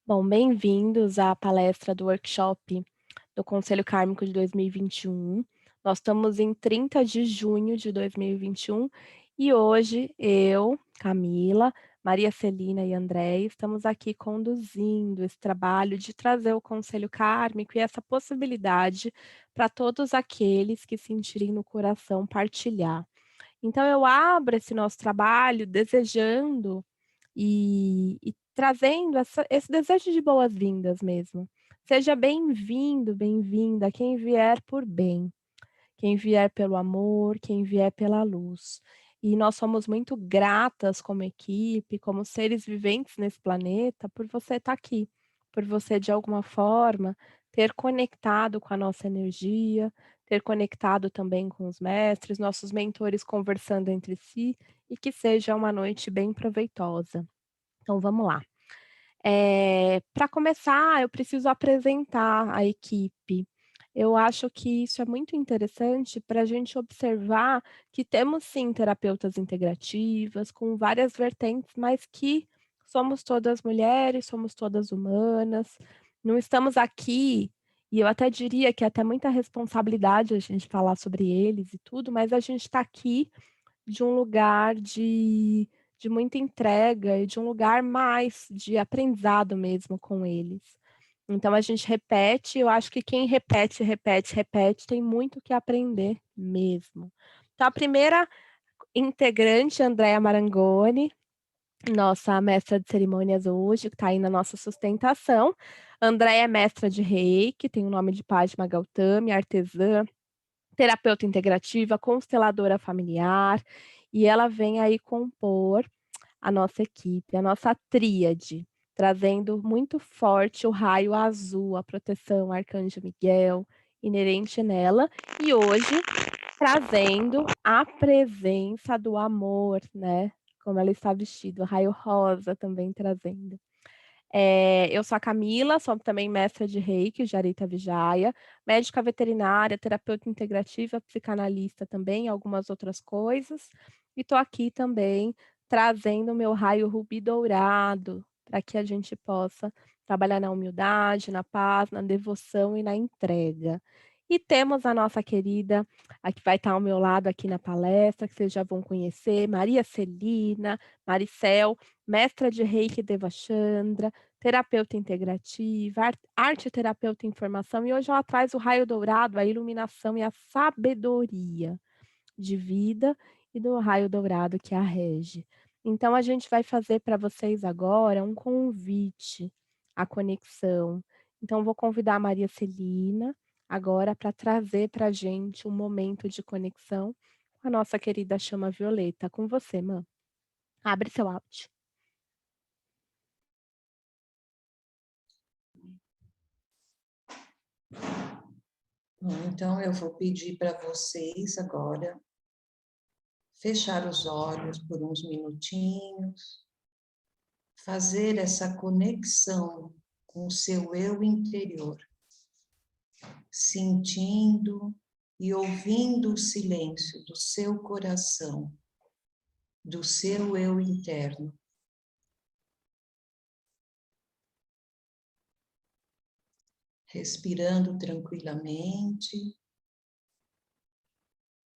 Bom, bem-vindos à palestra do workshop do Conselho Kármico de 2021. Nós estamos em 30 de junho de 2021 e hoje eu, Camila, Maria Celina e André estamos aqui conduzindo esse trabalho de trazer o Conselho Kármico e essa possibilidade para todos aqueles que sentirem no coração partilhar. Então eu abro esse nosso trabalho desejando e trazendo esse desejo de boas-vindas mesmo. Seja bem-vindo, bem-vinda, quem vier por bem, quem vier pelo amor, quem vier pela luz. E nós somos muito gratas como equipe, como seres viventes nesse planeta, por você estar aqui, por você, de alguma forma, ter conectado com a nossa energia, ter conectado também com os mestres, nossos mentores conversando entre si, e que seja uma noite bem proveitosa. Então vamos lá. Para começar, eu preciso apresentar a equipe. Eu acho que isso é muito interessante para a gente observar que temos sim terapeutas integrativas, com várias vertentes, mas que somos todas mulheres, somos todas humanas, não estamos aqui, e eu até diria que é até muita responsabilidade a gente falar sobre eles e tudo, mas a gente está aqui de um lugar de muita entrega e de um lugar mais de aprendizado mesmo com eles. Então a gente repete, eu acho que quem repete, repete, repete, tem muito que aprender mesmo. Então a primeira integrante, Andréa Marangoni, nossa mestra de cerimônias hoje, que está aí na nossa sustentação. Andréa é mestra de Reiki, tem o nome de Padma Gautami, artesã, terapeuta integrativa, consteladora familiar, e ela vem aí compor a nossa equipe, a nossa tríade, trazendo muito forte o raio azul, a proteção Arcanjo Miguel, inerente nela, e hoje trazendo a presença do amor, né? Como ela está vestida, o raio rosa também trazendo. Eu sou a Camila, sou também mestra de Reiki, Jarita Vijaya, médica veterinária, terapeuta integrativa, psicanalista também, algumas outras coisas. E estou aqui também trazendo o meu raio rubi dourado, para que a gente possa trabalhar na humildade, na paz, na devoção e na entrega. E temos a nossa querida, a que vai estar ao meu lado aqui na palestra, que vocês já vão conhecer, Maria Celina, Maricel, mestra de Reiki Devachandra, terapeuta integrativa, arte terapeuta em formação, e hoje ela traz o raio dourado, a iluminação e a sabedoria de vida e do raio dourado que a rege. Então a gente vai fazer para vocês agora um convite à conexão. Então vou convidar a Maria Celina agora para trazer para a gente um momento de conexão com a nossa querida chama violeta. Com você, Mã. Abre seu áudio. Bom, então eu vou pedir para vocês agora fechar os olhos por uns minutinhos, fazer essa conexão com o seu eu interior, sentindo e ouvindo o silêncio do seu coração, do seu eu interno. Respirando tranquilamente,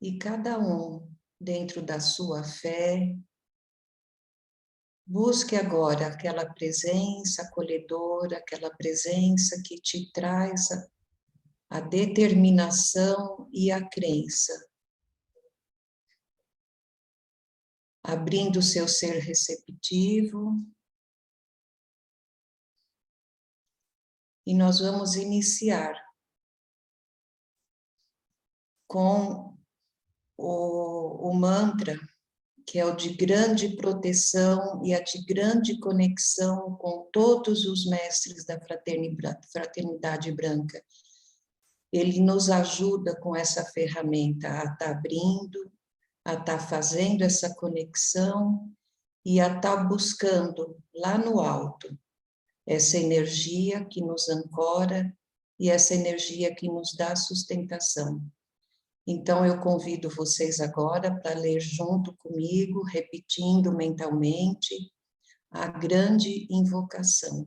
e cada um, dentro da sua fé, busque agora aquela presença acolhedora, aquela presença que te traz a determinação e a crença, abrindo o seu ser receptivo. E nós vamos iniciar com o mantra, que é o de grande proteção e a de grande conexão com todos os mestres da Fraternidade Branca. Ele nos ajuda com essa ferramenta a estar abrindo, a estar fazendo essa conexão e a estar buscando lá no alto essa energia que nos ancora e essa energia que nos dá sustentação. Então, eu convido vocês agora para ler junto comigo, repetindo mentalmente, a grande invocação.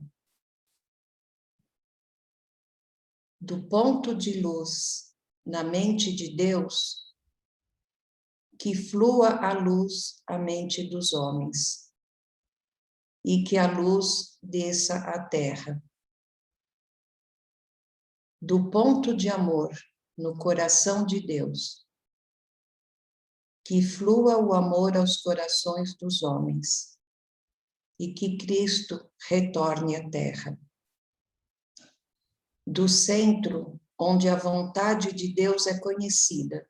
do ponto de luz na mente de Deus, que flua a luz à mente dos homens e que a luz desça à terra. Do ponto de amor no coração de Deus, que flua o amor aos corações dos homens e que Cristo retorne à terra. Do centro, onde a vontade de Deus é conhecida,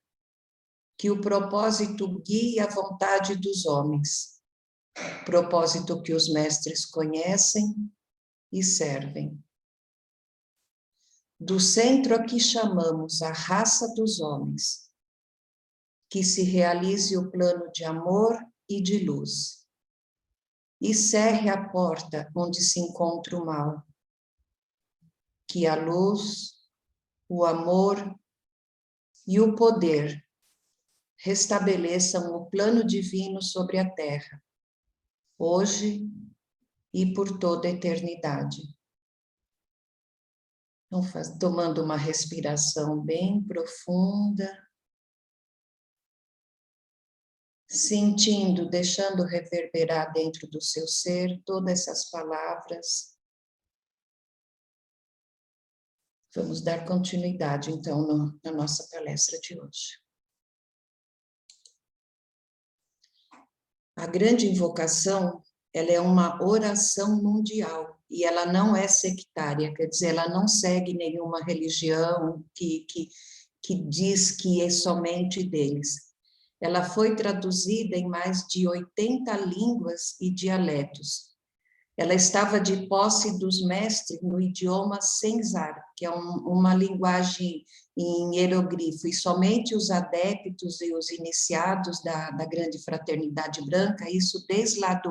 que o propósito guie a vontade dos homens, propósito que os mestres conhecem e servem. Do centro a que chamamos a raça dos homens, que se realize o plano de amor e de luz, e cerre a porta onde se encontra o mal, que a luz, o amor e o poder restabeleçam o plano divino sobre a terra, hoje e por toda a eternidade. Então, tomando uma respiração bem profunda, sentindo, deixando reverberar dentro do seu ser todas essas palavras. Vamos dar continuidade, então, na nossa palestra de hoje. A grande invocação, ela é uma oração mundial, e ela não é sectária, quer dizer, ela não segue nenhuma religião que diz que é somente deles. Ela foi traduzida em mais de 80 línguas e dialetos. Ela estava de posse dos mestres no idioma Senzar, que é uma linguagem em hieroglifo, e somente os adeptos e os iniciados da grande fraternidade branca, isso desde lá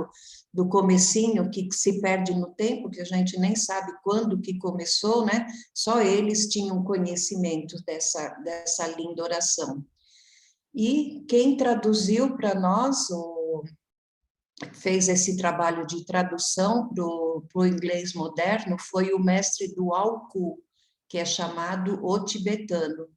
do comecinho, que se perde no tempo, que a gente nem sabe quando que começou, né? Só eles tinham conhecimento dessa linda oração. E quem traduziu para nós, fez esse trabalho de tradução para o inglês moderno, foi o mestre do Alcu, que é chamado o tibetano.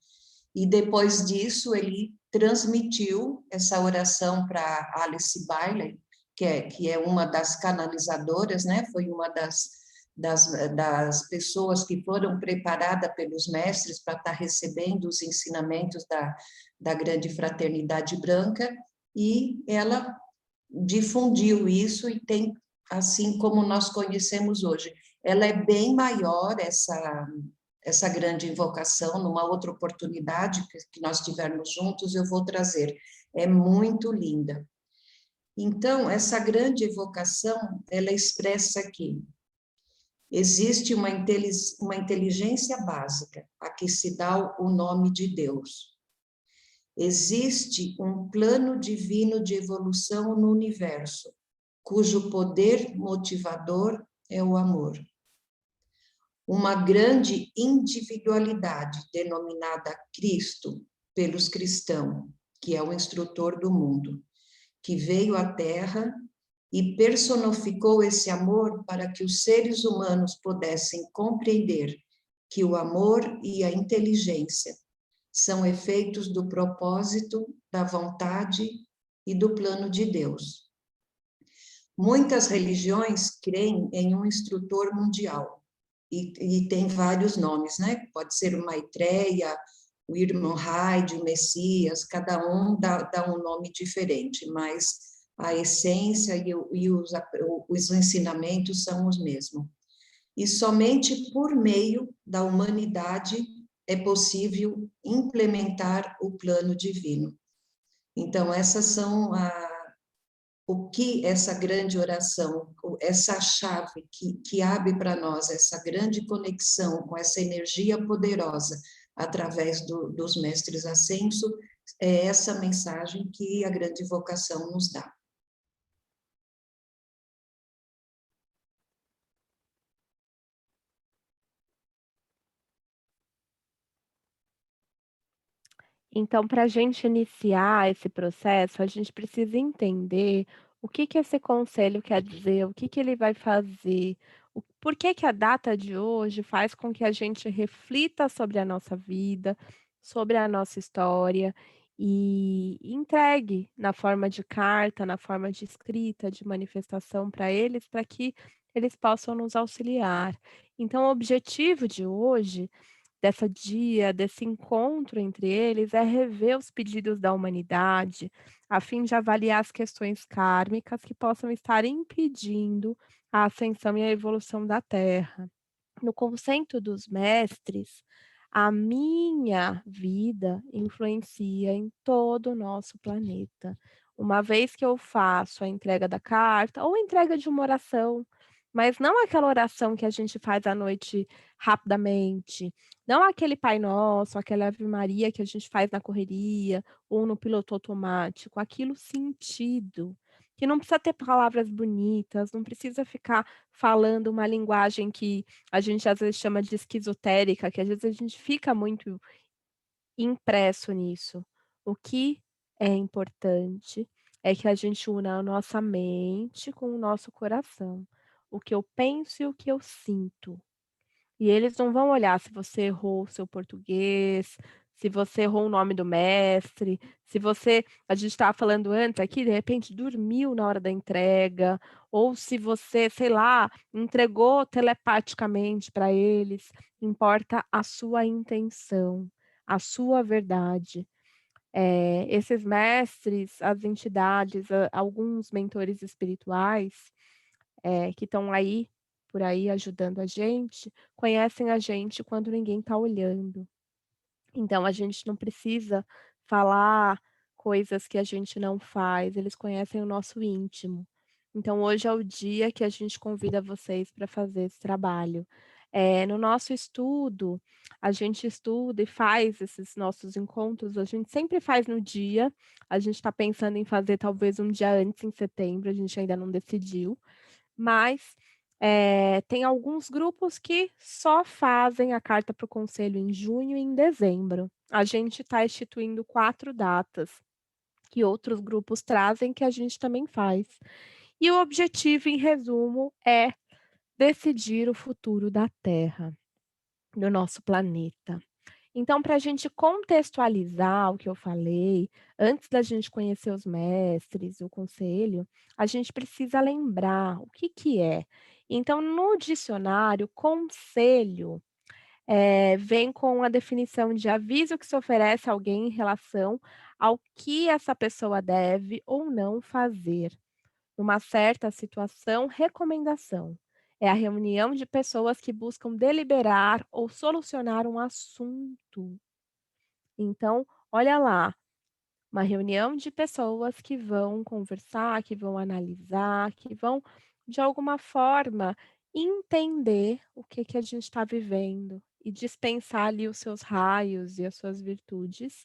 E depois disso, ele transmitiu essa oração para Alice Bailey, que é uma das canalizadoras, né? Foi uma das pessoas que foram preparadas pelos mestres para estar recebendo os ensinamentos da grande fraternidade branca, e ela difundiu isso e tem, assim como nós conhecemos hoje. Ela é bem maior, essa grande invocação, numa outra oportunidade que nós tivermos juntos, eu vou trazer. É muito linda. Então, essa grande evocação, ela expressa aqui: existe uma inteligência básica, a que se dá o nome de Deus. Existe um plano divino de evolução no universo, cujo poder motivador é o amor. Uma grande individualidade, denominada Cristo pelos cristãos, que é o instrutor do mundo, que veio à Terra e personificou esse amor para que os seres humanos pudessem compreender que o amor e a inteligência são efeitos do propósito, da vontade e do plano de Deus. Muitas religiões creem em um instrutor mundial, e tem vários nomes, né? Pode ser o Maitreya, o Irmão Hyde, o Messias, cada um dá um nome diferente, mas a essência e os ensinamentos são os mesmos. E somente por meio da humanidade é possível implementar o plano divino. Então, essas são o que essa grande oração, essa chave que abre para nós essa grande conexão com essa energia poderosa através dos mestres ascenso, é essa mensagem que a grande vocação nos dá. Então, para a gente iniciar esse processo, a gente precisa entender o que esse conselho quer dizer, o que ele vai fazer, Por que que a data de hoje faz com que a gente reflita sobre a nossa vida, sobre a nossa história e entregue na forma de carta, na forma de escrita, de manifestação para que eles possam nos auxiliar. Então, o objetivo de hoje dessa dia, desse encontro entre eles, é rever os pedidos da humanidade, a fim de avaliar as questões kármicas que possam estar impedindo a ascensão e a evolução da Terra. No conceito dos mestres, a minha vida influencia em todo o nosso planeta. Uma vez que eu faço a entrega da carta ou a entrega de uma oração, mas não aquela oração que a gente faz à noite rapidamente, não aquele Pai Nosso, aquela Ave Maria que a gente faz na correria ou no piloto automático, aquilo sentido, que não precisa ter palavras bonitas, não precisa ficar falando uma linguagem que a gente às vezes chama de esquizotérica, que às vezes a gente fica muito impresso nisso. O que é importante é que a gente una a nossa mente com o nosso coração. O que eu penso e o que eu sinto. E eles não vão olhar se você errou o seu português, se você errou o nome do mestre, se você a gente estava falando antes aqui, de repente dormiu na hora da entrega, ou se você, sei lá, entregou telepaticamente para eles. Importa a sua intenção, a sua verdade. Esses mestres, as entidades, alguns mentores espirituais que estão aí, por aí ajudando a gente, conhecem a gente quando ninguém está olhando. Então a gente não precisa falar coisas que a gente não faz, eles conhecem o nosso íntimo. Então hoje é o dia que a gente convida vocês para fazer esse trabalho. No nosso estudo, a gente estuda e faz esses nossos encontros, a gente sempre faz no dia, a gente está pensando em fazer talvez um dia antes, em setembro, a gente ainda não decidiu, mas, tem alguns grupos que só fazem a carta para o conselho em junho e em dezembro. A gente está instituindo 4 datas, que outros grupos trazem, que a gente também faz. E o objetivo, em resumo, é decidir o futuro da Terra, do nosso planeta. Então, para a gente contextualizar o que eu falei, antes da gente conhecer os mestres, o conselho, a gente precisa lembrar o que que é. Então, no dicionário, conselho, vem com a definição de aviso que se oferece a alguém em relação ao que essa pessoa deve ou não fazer. Numa certa situação, recomendação. É a reunião de pessoas que buscam deliberar ou solucionar um assunto. Então, olha lá, uma reunião de pessoas que vão conversar, que vão analisar, que vão, de alguma forma, entender o que que a gente está vivendo e dispensar ali os seus raios e as suas virtudes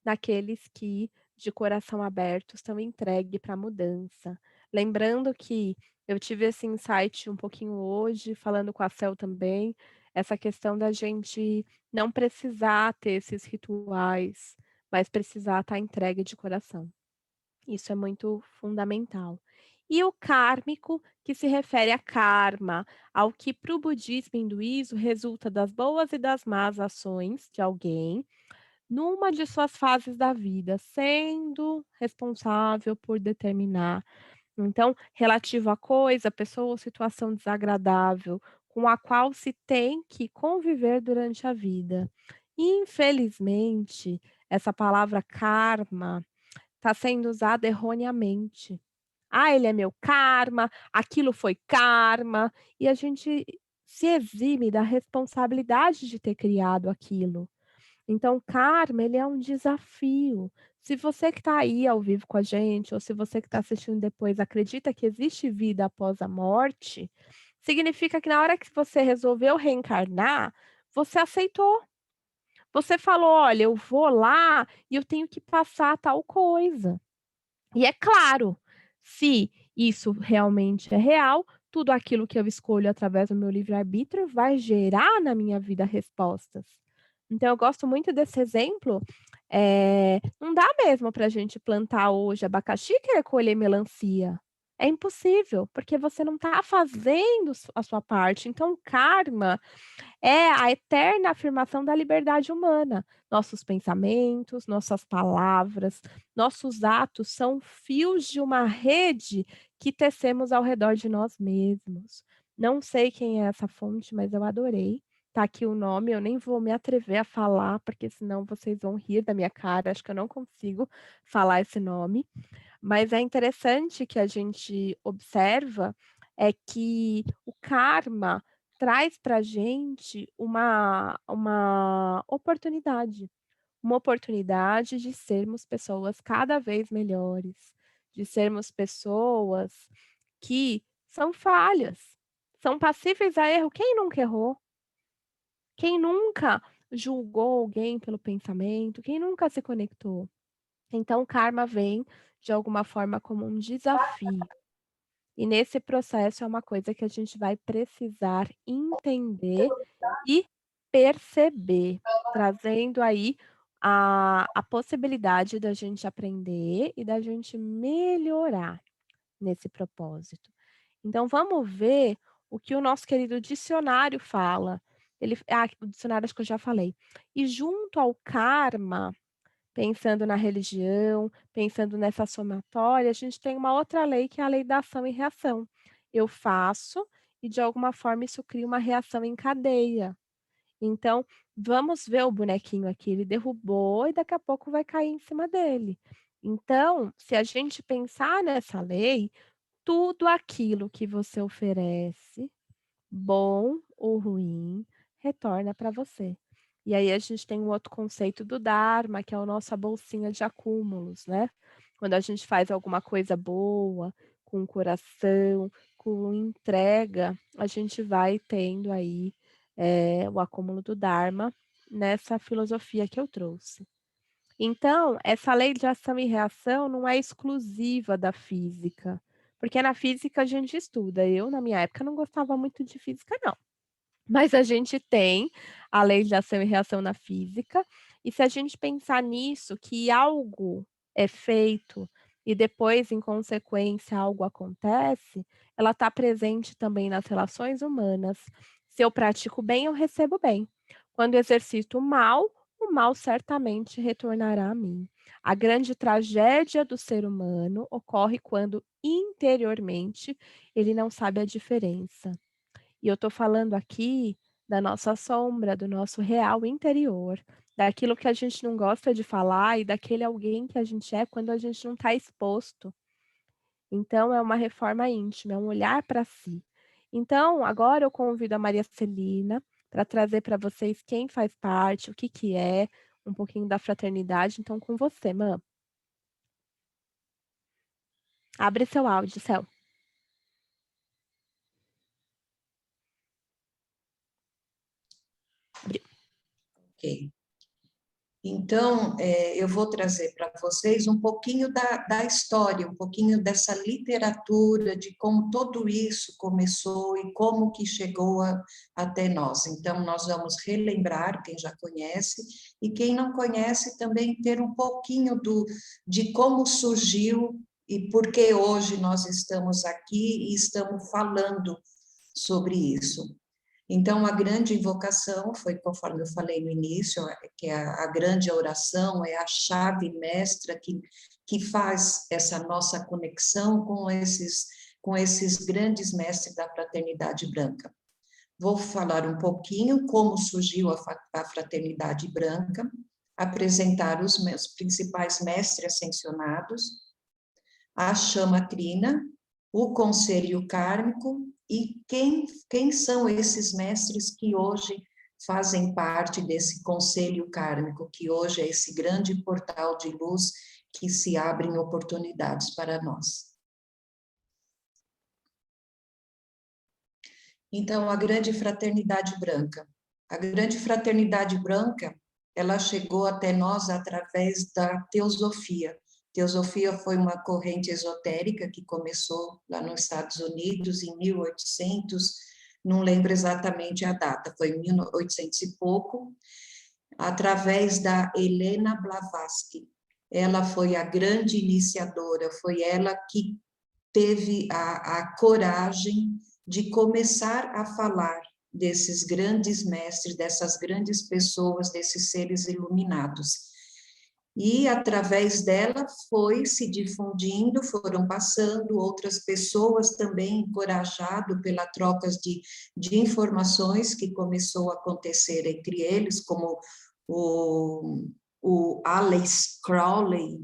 daqueles que, de coração aberto, estão entregue para a mudança. Lembrando que eu tive esse insight um pouquinho hoje, falando com a Cel também, essa questão da gente não precisar ter esses rituais, mas precisar estar entregue de coração. Isso é muito fundamental. E o kármico, que se refere a karma, ao que para o budismo e hinduísmo resulta das boas e das más ações de alguém, numa de suas fases da vida, sendo responsável por determinar. Então, relativo à coisa, pessoa ou situação desagradável com a qual se tem que conviver durante a vida. Infelizmente, essa palavra karma está sendo usada erroneamente. Ah, ele é meu karma, aquilo foi karma, e a gente se exime da responsabilidade de ter criado aquilo. Então, karma, ele é um desafio. Se você que está aí ao vivo com a gente, ou se você que está assistindo depois acredita que existe vida após a morte, significa que na hora que você resolveu reencarnar, você aceitou. Você falou: olha, eu vou lá e eu tenho que passar tal coisa. E é claro, se isso realmente é real, tudo aquilo que eu escolho através do meu livre-arbítrio vai gerar na minha vida respostas. Então eu gosto muito desse exemplo, não dá mesmo para a gente plantar hoje abacaxi e querer colher melancia. É impossível, porque você não está fazendo a sua parte. Então, o karma é a eterna afirmação da liberdade humana. Nossos pensamentos, nossas palavras, nossos atos são fios de uma rede que tecemos ao redor de nós mesmos. Não sei quem é essa fonte, mas eu adorei. Tá aqui o nome, eu nem vou me atrever a falar, porque senão vocês vão rir da minha cara. Acho que eu não consigo falar esse nome. Mas é interessante que a gente observa é que o karma traz para a gente uma oportunidade de sermos pessoas cada vez melhores, de sermos pessoas que são falhas, são passíveis a erro. Quem nunca errou? Quem nunca julgou alguém pelo pensamento? Quem nunca se conectou? Então, o karma vem de alguma forma como um desafio. E nesse processo é uma coisa que a gente vai precisar entender e perceber, trazendo aí a possibilidade da gente aprender e da gente melhorar nesse propósito. Então vamos ver o que o nosso querido dicionário fala. O dicionário acho que eu já falei. E junto ao karma, pensando na religião, pensando nessa somatória, a gente tem uma outra lei que é a lei da ação e reação. Eu faço e de alguma forma isso cria uma reação em cadeia. Então, vamos ver o bonequinho aqui, ele derrubou e daqui a pouco vai cair em cima dele. Então, se a gente pensar nessa lei, tudo aquilo que você oferece, bom ou ruim, retorna para você. E aí a gente tem um outro conceito do Dharma, que é a nossa bolsinha de acúmulos, né? Quando a gente faz alguma coisa boa, com coração, com entrega, a gente vai tendo aí o acúmulo do Dharma nessa filosofia que eu trouxe. Então, essa lei de ação e reação não é exclusiva da física, porque na física a gente estuda. Eu, na minha época, não gostava muito de física, não. Mas a gente tem a lei de ação e reação na física, e se a gente pensar nisso, que algo é feito e depois, em consequência, algo acontece, ela está presente também nas relações humanas. Se eu pratico bem, eu recebo bem. Quando exercito o mal certamente retornará a mim. A grande tragédia do ser humano ocorre quando interiormente ele não sabe a diferença. E eu estou falando aqui da nossa sombra, do nosso real interior, daquilo que a gente não gosta de falar e daquele alguém que a gente é quando a gente não está exposto. Então, é uma reforma íntima, é um olhar para si. Então, agora eu convido a Maria Celina para trazer para vocês quem faz parte, o que que é, um pouquinho da fraternidade. Então, com você, Mã. Abre seu áudio, Céu. Ok. Então, eu vou trazer para vocês um pouquinho da história, um pouquinho dessa literatura, de como tudo isso começou e como que chegou até nós. Então, nós vamos relembrar, quem já conhece, e quem não conhece também ter um pouquinho de como surgiu e por que hoje nós estamos aqui e estamos falando sobre isso. Então, a grande invocação foi, conforme eu falei no início, que a grande oração é a chave mestra que faz essa nossa conexão com esses grandes mestres da fraternidade branca. Vou falar um pouquinho como surgiu a fraternidade branca, apresentar os meus principais mestres ascensionados, a chama trina, o conselho kármico e quem são esses mestres que hoje fazem parte desse conselho kármico, que hoje é esse grande portal de luz que se abrem oportunidades para nós. Então, a grande fraternidade branca. A grande fraternidade branca, ela chegou até nós através da teosofia. Teosofia foi uma corrente esotérica que começou lá nos Estados Unidos em 1800, não lembro exatamente a data, foi em 1800 e pouco, através da Helena Blavatsky. Ela foi a grande iniciadora, foi ela que teve a coragem de começar a falar desses grandes mestres, dessas grandes pessoas, desses seres iluminados. E, através dela, foi se difundindo, foram passando, outras pessoas também encorajado pela troca de informações que começou a acontecer entre eles, como o Alex Crowley,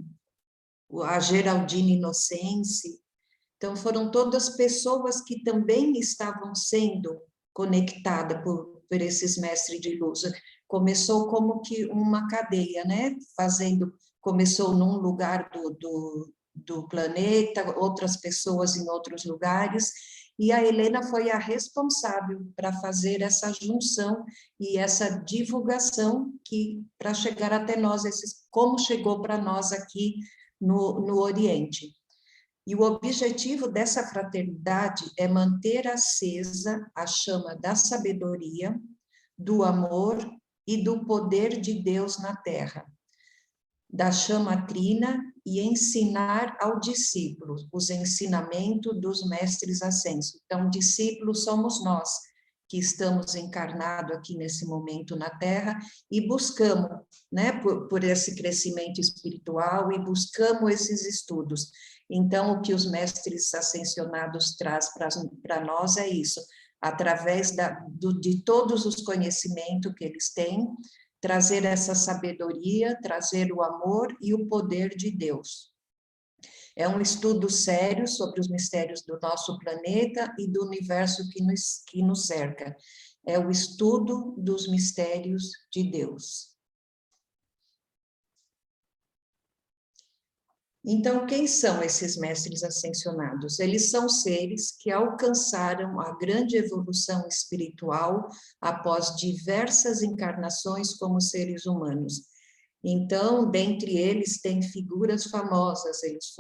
a Geraldine Innocenzi. Então, foram todas pessoas que também estavam sendo conectadas por esses mestres de luz. Começou como que uma cadeia, né? Começou num lugar do planeta, outras pessoas em outros lugares, e a Helena foi a responsável para fazer essa junção e essa divulgação para chegar até nós, como chegou para nós aqui no Oriente. E o objetivo dessa fraternidade é manter acesa a chama da sabedoria, do amor e do poder de Deus na Terra, da chama trina, e ensinar ao discípulo os ensinamentos dos mestres ascensos. Então, discípulos somos nós, que estamos encarnados aqui nesse momento na Terra e buscamos, né, por esse crescimento espiritual e buscamos esses estudos. Então, o que os mestres ascensionados traz para nós é isso, através de todos os conhecimentos que eles têm, trazer essa sabedoria, trazer o amor e o poder de Deus. É um estudo sério sobre os mistérios do nosso planeta e do universo que nos cerca. É o estudo dos mistérios de Deus. Então, quem são esses mestres ascensionados? Eles são seres que alcançaram a grande evolução espiritual após diversas encarnações como seres humanos. Então, dentre eles, tem figuras famosas, eles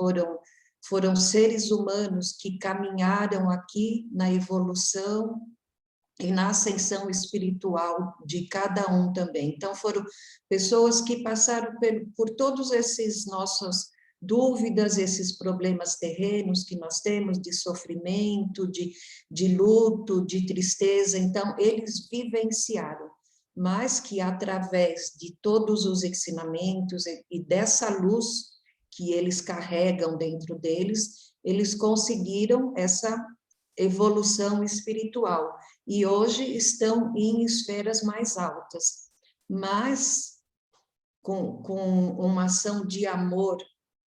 foram seres humanos que caminharam aqui na evolução e na ascensão espiritual de cada um também. Então, foram pessoas que passaram por todos esses nossos dúvidas, esses problemas terrenos que nós temos, de sofrimento, de luto, de tristeza. Então, eles vivenciaram, mas que através de todos os ensinamentos e dessa luz que eles carregam dentro deles, eles conseguiram essa evolução espiritual e hoje estão em esferas mais altas, mas com uma ação de amor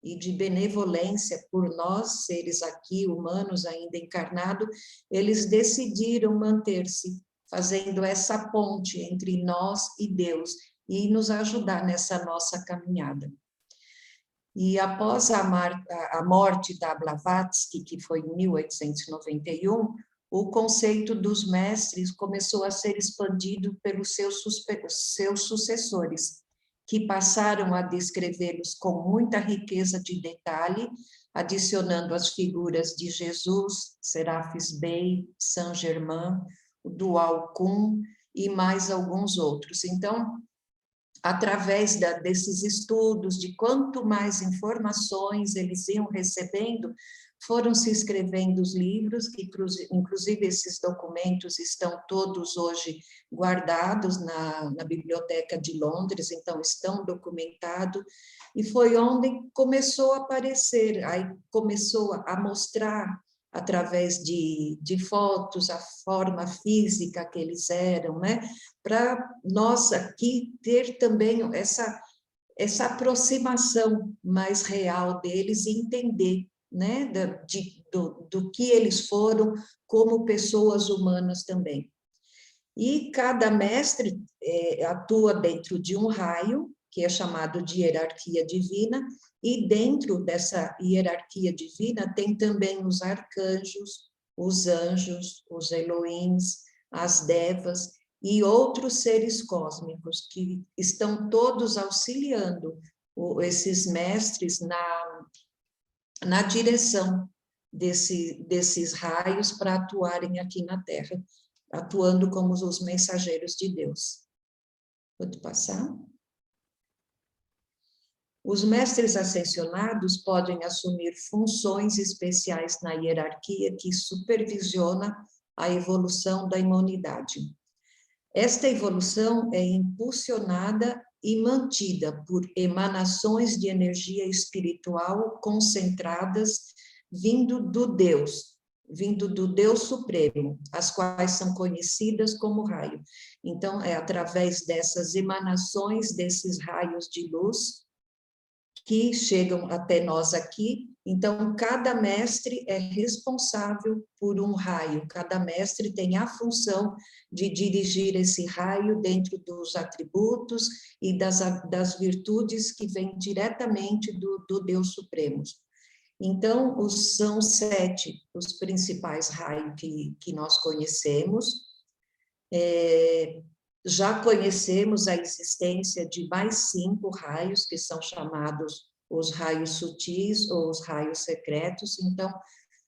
e de benevolência por nós, seres aqui, humanos ainda encarnados, eles decidiram manter-se, fazendo essa ponte entre nós e Deus, e nos ajudar nessa nossa caminhada. E após a morte da Blavatsky, que foi em 1891, o conceito dos mestres começou a ser expandido pelos seus sucessores, que passaram a descrevê-los com muita riqueza de detalhe, adicionando as figuras de Jesus, Serafis Bey, Saint Germain, o Dual Kun e mais alguns outros. Então, através desses estudos, de quanto mais informações eles iam recebendo, foram se escrevendo os livros, que inclusive esses documentos estão todos hoje guardados na Biblioteca de Londres, então estão documentados, e foi onde começou a aparecer, aí começou a mostrar através de fotos, a forma física que eles eram, né? Para nós aqui ter também essa aproximação mais real deles e entender, né? Do que eles foram como pessoas humanas também. E cada mestre atua dentro de um raio, que é chamado de hierarquia divina, e dentro dessa hierarquia divina tem também os arcanjos, os anjos, os Elohims, as devas e outros seres cósmicos que estão todos auxiliando esses mestres na direção desses raios para atuarem aqui na Terra, atuando como os mensageiros de Deus. Pode passar? Os mestres ascensionados podem assumir funções especiais na hierarquia que supervisiona a evolução da humanidade. Esta evolução é impulsionada e mantida por emanações de energia espiritual concentradas vindo do Deus Supremo, as quais são conhecidas como raio. Então, é através dessas emanações, desses raios de luz, que chegam até nós aqui. Então, cada mestre é responsável por um raio, cada mestre tem a função de dirigir esse raio dentro dos atributos e das virtudes que vêm diretamente do Deus Supremo. Então, são 7 os principais raios que nós conhecemos. Já conhecemos a existência de mais 5 raios, que são chamados os raios sutis ou os raios secretos. Então,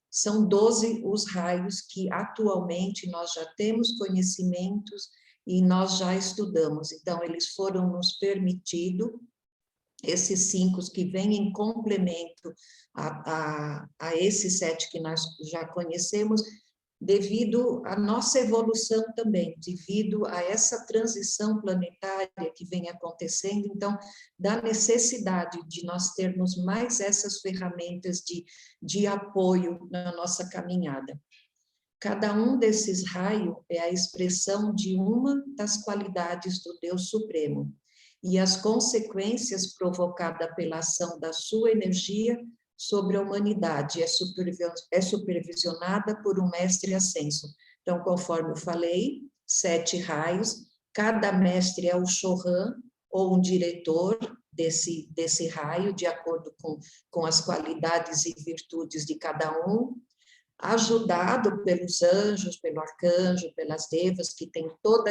são 12 os raios que atualmente nós já temos conhecimentos e nós já estudamos. Então, eles foram nos permitidos, esses 5 que vêm em complemento a esses 7 que nós já conhecemos, devido à nossa evolução também, devido a essa transição planetária que vem acontecendo, então, da necessidade de nós termos mais essas ferramentas de apoio na nossa caminhada. Cada um desses raios é a expressão de uma das qualidades do Deus Supremo, e as consequências provocadas pela ação da sua energia sobre a humanidade é supervisionada por um mestre ascenso. Então, conforme eu falei, 7 raios, cada mestre é o Chohan, ou um diretor desse raio, de acordo com as qualidades e virtudes de cada um, ajudado pelos anjos, pelo arcanjo, pelas devas, que tem toda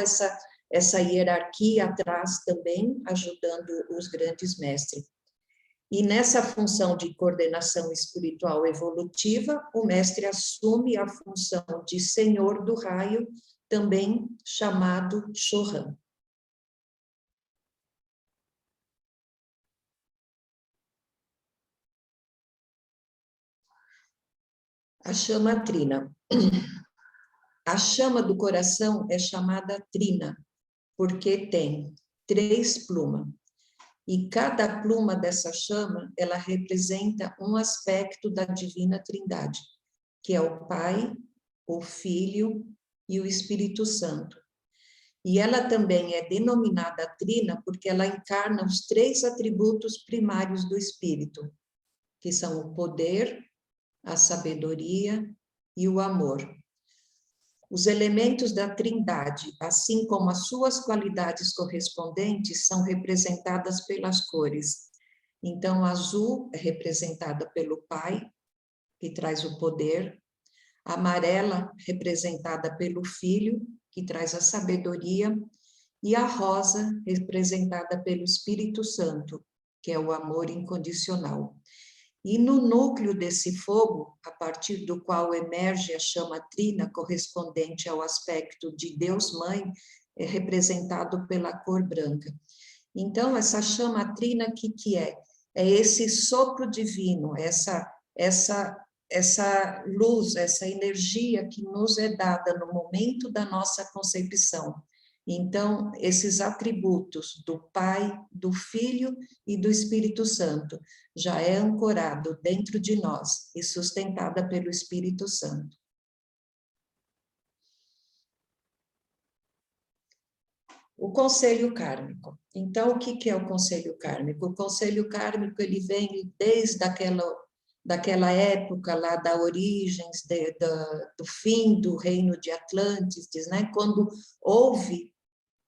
essa hierarquia atrás também, ajudando os grandes mestres. E nessa função de coordenação espiritual evolutiva, o mestre assume a função de senhor do raio, também chamado Chohan. A chama trina. A chama do coração é chamada trina, porque tem 3 plumas. E cada pluma dessa chama, ela representa um aspecto da Divina Trindade, que é o Pai, o Filho e o Espírito Santo. E ela também é denominada trina porque ela encarna os 3 atributos primários do Espírito, que são o poder, a sabedoria e o amor. Os elementos da Trindade, assim como as suas qualidades correspondentes, são representadas pelas cores. Então, o azul é representada pelo Pai, que traz o poder, a amarela, representada pelo Filho, que traz a sabedoria, e a rosa, representada pelo Espírito Santo, que é o amor incondicional. E no núcleo desse fogo, a partir do qual emerge a chama trina, correspondente ao aspecto de Deus Mãe, é representado pela cor branca. Então, essa chama trina, o que é? É esse sopro divino, essa luz, essa energia que nos é dada no momento da nossa concepção. Então, esses atributos do Pai, do Filho e do Espírito Santo já é ancorado dentro de nós e sustentada pelo Espírito Santo. O conselho kármico. Então, o que é o conselho kármico? O conselho kármico, ele vem desde daquela época lá da origens, do fim do reino de Atlântides, né? Quando houve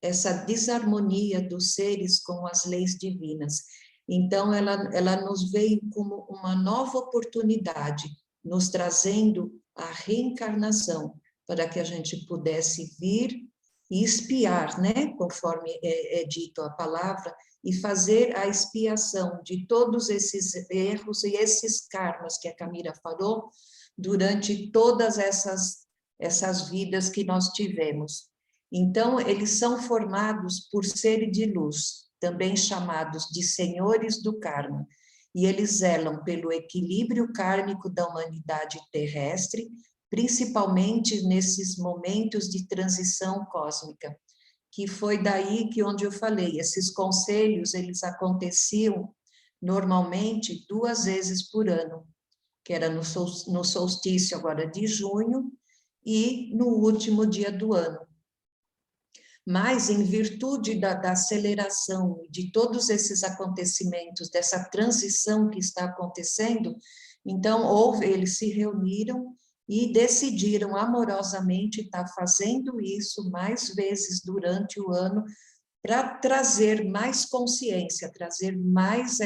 essa desarmonia dos seres com as leis divinas. Então, ela nos veio como uma nova oportunidade, nos trazendo a reencarnação, para que a gente pudesse vir e expiar, né, conforme é dito a palavra, e fazer a expiação de todos esses erros e esses karmas que a Camila falou, durante todas essas vidas que nós tivemos. Então, eles são formados por seres de luz. também chamados de senhores do karma, e eles zelam pelo equilíbrio kármico da humanidade terrestre, principalmente nesses momentos de transição cósmica, que foi daí que onde eu falei, esses conselhos, eles aconteciam normalmente 2 vezes por ano, que era no solstício agora de junho e no último dia do ano. Mas, em virtude da aceleração de todos esses acontecimentos, dessa transição que está acontecendo, então eles se reuniram e decidiram amorosamente estar fazendo isso mais vezes durante o ano, para trazer mais consciência, trazer mais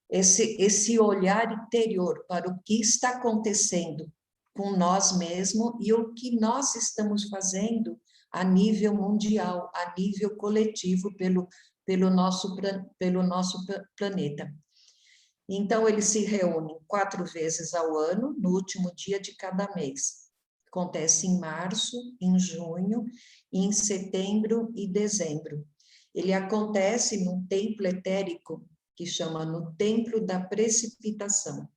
esse olhar interior para o que está acontecendo com nós mesmos e o que nós estamos fazendo a nível mundial, a nível coletivo, pelo nosso planeta. Então, eles se reúnem 4 vezes ao ano, no último dia de cada mês. Acontece em março, em junho, em setembro e dezembro. Ele acontece num templo etérico, que chama no Templo da Precipitação.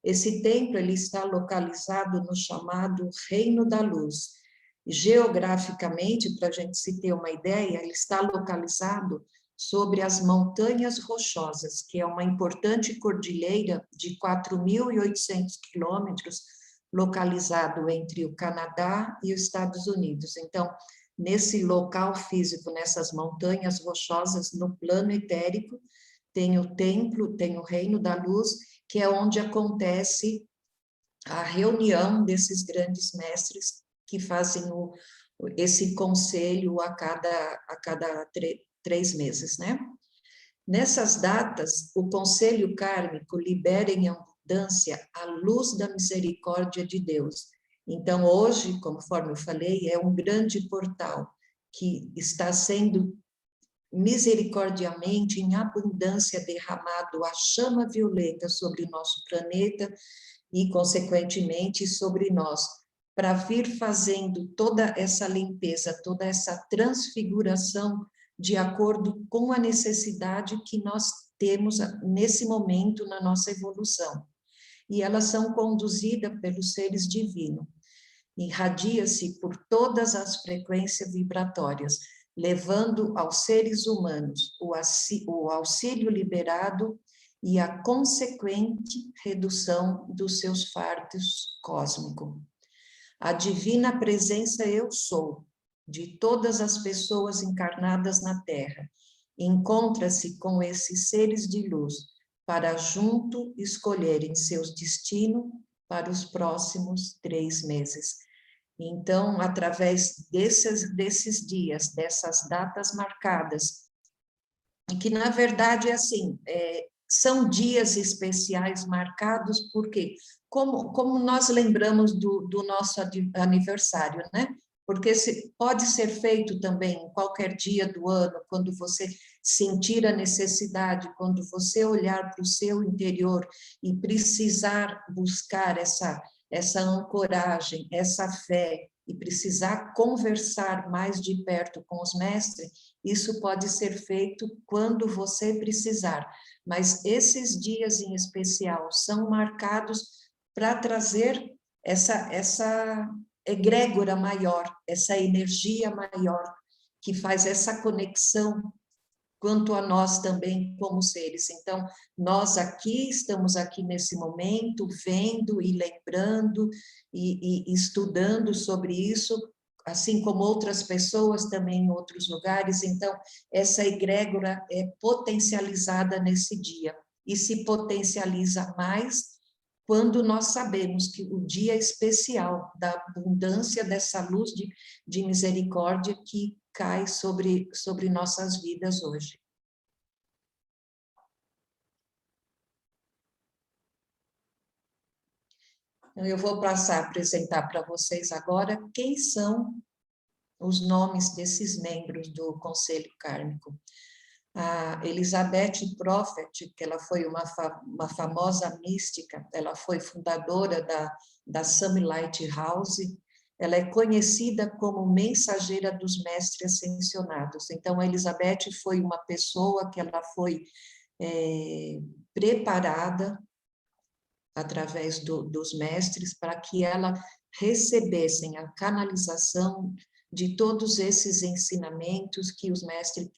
Esse templo ele está localizado no chamado Reino da Luz. Geograficamente, para a gente se ter uma ideia, ele está localizado sobre as Montanhas Rochosas, que é uma importante cordilheira de 4.800 quilômetros, localizado entre o Canadá e os Estados Unidos. Então, nesse local físico, nessas montanhas rochosas, no plano etérico, tem o templo, tem o Reino da Luz, que é onde acontece a reunião desses grandes mestres que fazem esse conselho a cada 3 meses, né? Nessas datas, o conselho kármico libera em abundância a luz da misericórdia de Deus. Então, hoje, conforme eu falei, é um grande portal que está sendo misericordiamente, em abundância, derramado a chama violeta sobre o nosso planeta e, consequentemente, sobre nós, para vir fazendo toda essa limpeza, toda essa transfiguração de acordo com a necessidade que nós temos nesse momento na nossa evolução. E elas são conduzidas pelos seres divinos. Irradia-se por todas as frequências vibratórias, levando aos seres humanos o auxílio liberado e a consequente redução dos seus fardos cósmicos. A divina presença eu sou, de todas as pessoas encarnadas na Terra, encontra-se com esses seres de luz, para junto escolherem seus destinos para os próximos 3 meses. Então, através desses dias, dessas datas marcadas, e que, na verdade, assim, são dias especiais marcados, porque, como nós lembramos do nosso aniversário, né? Porque pode ser feito também em qualquer dia do ano, quando você sentir a necessidade, quando você olhar para o seu interior e precisar buscar essa ancoragem, essa fé, e precisar conversar mais de perto com os mestres, isso pode ser feito quando você precisar. Mas esses dias em especial são marcados para trazer essa egrégora maior, essa energia maior, que faz essa conexão quanto a nós também como seres. Então, nós estamos aqui nesse momento, vendo e lembrando e estudando sobre isso, assim como outras pessoas também em outros lugares. Então, essa egrégora é potencializada nesse dia e se potencializa mais quando nós sabemos que o dia especial da abundância dessa luz de misericórdia que cai sobre nossas vidas hoje. Eu vou passar a apresentar para vocês agora quem são os nomes desses membros do Conselho Kármico. A Elizabeth Prophet, que ela foi uma famosa mística, ela foi fundadora da Summit Lighthouse, ela é conhecida como mensageira dos mestres ascensionados. Então, a Elizabeth foi uma pessoa que ela foi preparada através dos mestres para que ela recebessem a canalização de todos esses ensinamentos que os mestres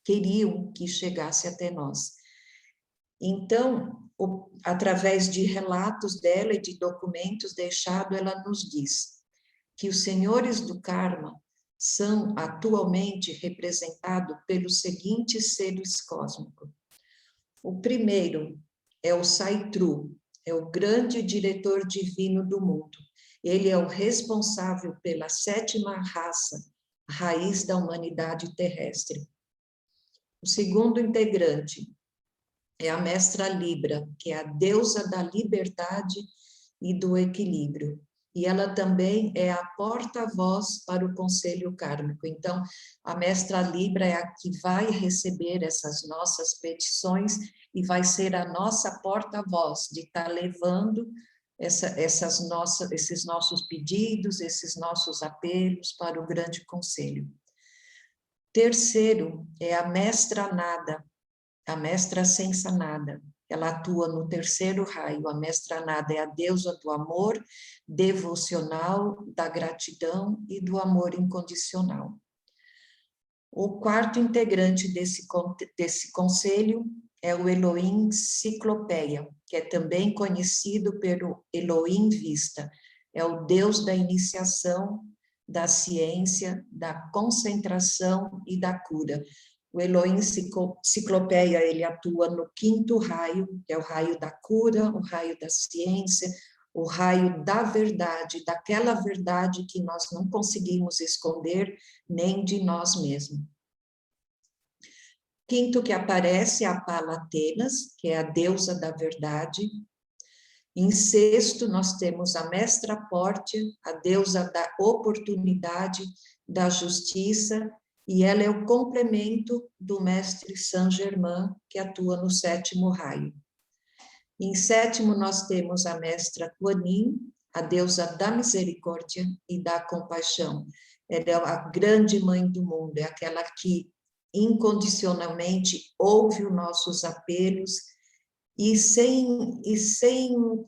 queriam que chegasse até nós. Então, através de relatos dela e de documentos deixados, ela nos diz que os senhores do karma são atualmente representados pelos seguintes seres cósmicos. O primeiro é o Saitru, é o grande diretor divino do mundo. Ele é o responsável pela 7ª raça, raiz da humanidade terrestre. O segundo integrante é a Mestra Libra, que é a deusa da liberdade e do equilíbrio. E ela também é a porta-voz para o Conselho Kármico. Então, a Mestra Libra é a que vai receber essas nossas petições e vai ser a nossa porta-voz de estar levando esses nossos pedidos, esses nossos apelos para o Grande Conselho. Terceiro é a Mestra Nada, a Mestra Sensa Nada. Ela atua no 3º raio. A Mestra Nada é a deusa do amor devocional, da gratidão e do amor incondicional. O quarto integrante desse conselho é o Elohim Ciclopeia, que é também conhecido pelo Elohim Vista. É o Deus da iniciação, da ciência, da concentração e da cura. O Elohim Ciclopeia, ele atua no 5º raio, que é o raio da cura, o raio da ciência, o raio da verdade, daquela verdade que nós não conseguimos esconder nem de nós mesmos. Quinto que aparece é a Palatenas, que é a deusa da verdade. Em sexto, nós temos a Mestra Pórtia, a deusa da oportunidade, da justiça, e ela é o complemento do Mestre Saint Germain, que atua no 7º raio. Em sétimo, nós temos a Mestra Kuan Yin, a deusa da misericórdia e da compaixão. Ela é a grande mãe do mundo, é aquela que incondicionalmente ouve os nossos apelos e sem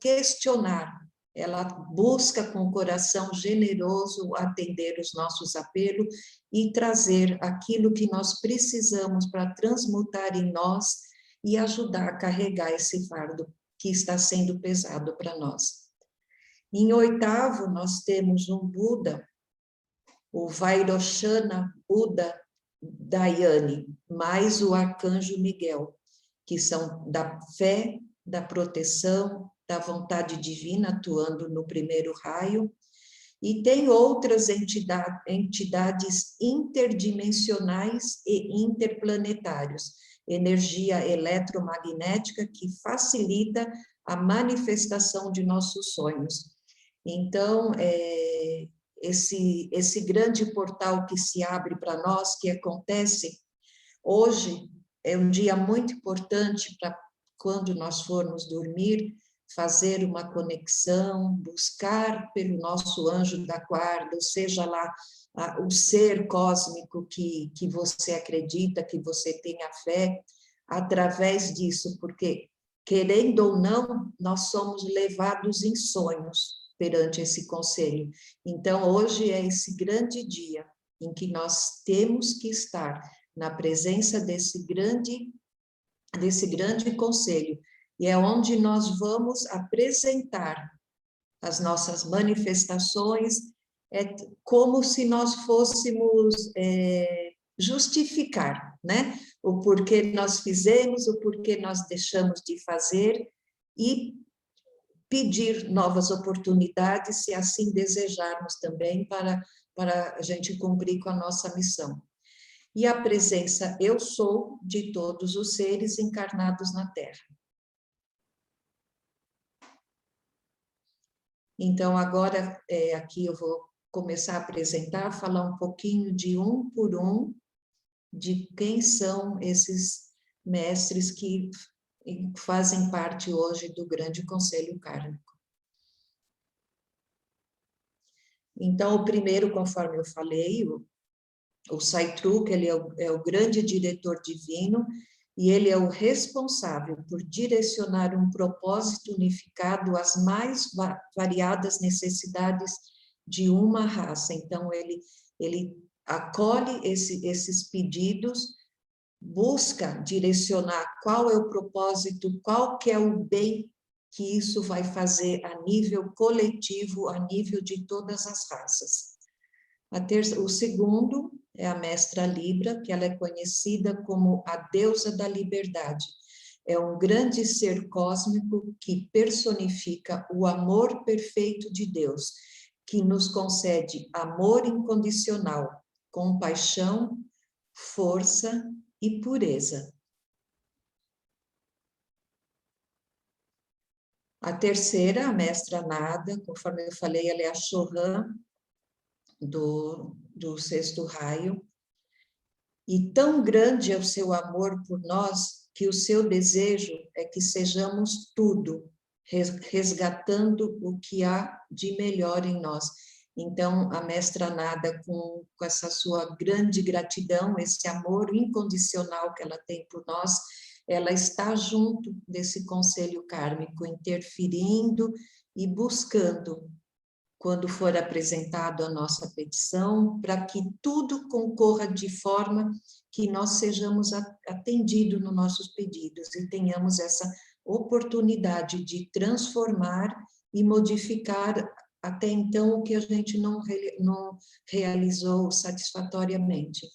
questionar, ela busca com o coração generoso atender os nossos apelos e trazer aquilo que nós precisamos para transmutar em nós e ajudar a carregar esse fardo que está sendo pesado para nós. Em oitavo, nós temos um Buda, o Vairochana Buda Dhyani, mais o Arcanjo Miguel, que são da fé, da proteção, da vontade divina atuando no 1º raio, e tem outras entidades interdimensionais e interplanetários, energia eletromagnética que facilita a manifestação de nossos sonhos. Então, esse grande portal que se abre para nós, que acontece hoje, é um dia muito importante para quando nós formos dormir, fazer uma conexão, buscar pelo nosso anjo da guarda, ou seja lá, o ser cósmico que você acredita, que você tenha fé, através disso, porque, querendo ou não, nós somos levados em sonhos perante esse conselho. Então, hoje é esse grande dia em que nós temos que estar na presença desse grande conselho, e é onde nós vamos apresentar as nossas manifestações, como se nós fôssemos justificar, né? O porquê nós fizemos, o porquê nós deixamos de fazer, e pedir novas oportunidades, se assim desejarmos também, para a gente cumprir com a nossa missão. E a presença eu sou de todos os seres encarnados na Terra. Então, agora, aqui eu vou começar a apresentar, falar um pouquinho de um por um, de quem são esses mestres que fazem parte hoje do Grande Conselho Kármico. Então, o primeiro, conforme eu falei, o Saitruk, ele é o grande diretor divino, e ele é o responsável por direcionar um propósito unificado às mais variadas necessidades de uma raça. Então, ele acolhe esses pedidos, busca direcionar qual é o propósito, qual que é o bem que isso vai fazer a nível coletivo, a nível de todas as raças. O segundo é a Mestra Libra, que ela é conhecida como a deusa da liberdade. É um grande ser cósmico que personifica o amor perfeito de Deus, que nos concede amor incondicional, compaixão, força e pureza. A terceira, a Mestra Nada, conforme eu falei, ela é a Chohan do sexto raio. E tão grande é o seu amor por nós, que o seu desejo é que sejamos tudo, resgatando o que há de melhor em nós. Então, a Mestra Nada, com essa sua grande gratidão, esse amor incondicional que ela tem por nós, ela está junto desse conselho kármico, interferindo e buscando, quando for apresentado a nossa petição, para que tudo concorra de forma que nós sejamos atendidos nos nossos pedidos e tenhamos essa oportunidade de transformar e modificar até então o que a gente não realizou satisfatoriamente.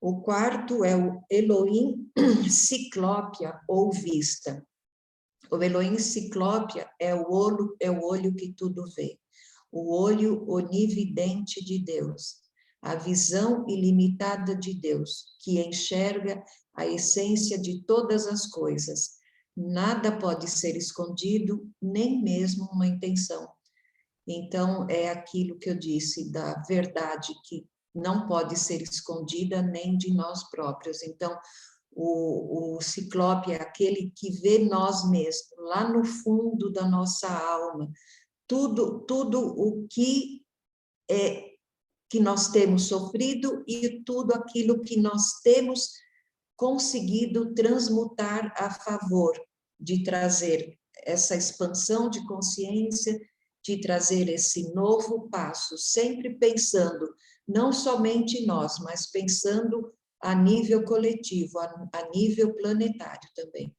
O quarto é o Elohim Ciclópia ou Vista. O Elohim Ciclópia é o olho que tudo vê, o olho onividente de Deus, a visão ilimitada de Deus, que enxerga a essência de todas as coisas. Nada pode ser escondido, nem mesmo uma intenção. Então, é aquilo que eu disse, da verdade que não pode ser escondida nem de nós próprios. Então, o Ciclope é aquele que vê nós mesmos, lá no fundo da nossa alma, tudo o que nós temos sofrido e tudo aquilo que nós temos conseguido transmutar a favor de trazer essa expansão de consciência, de trazer esse novo passo, sempre pensando não somente em nós, mas pensando a nível coletivo, a nível planetário também.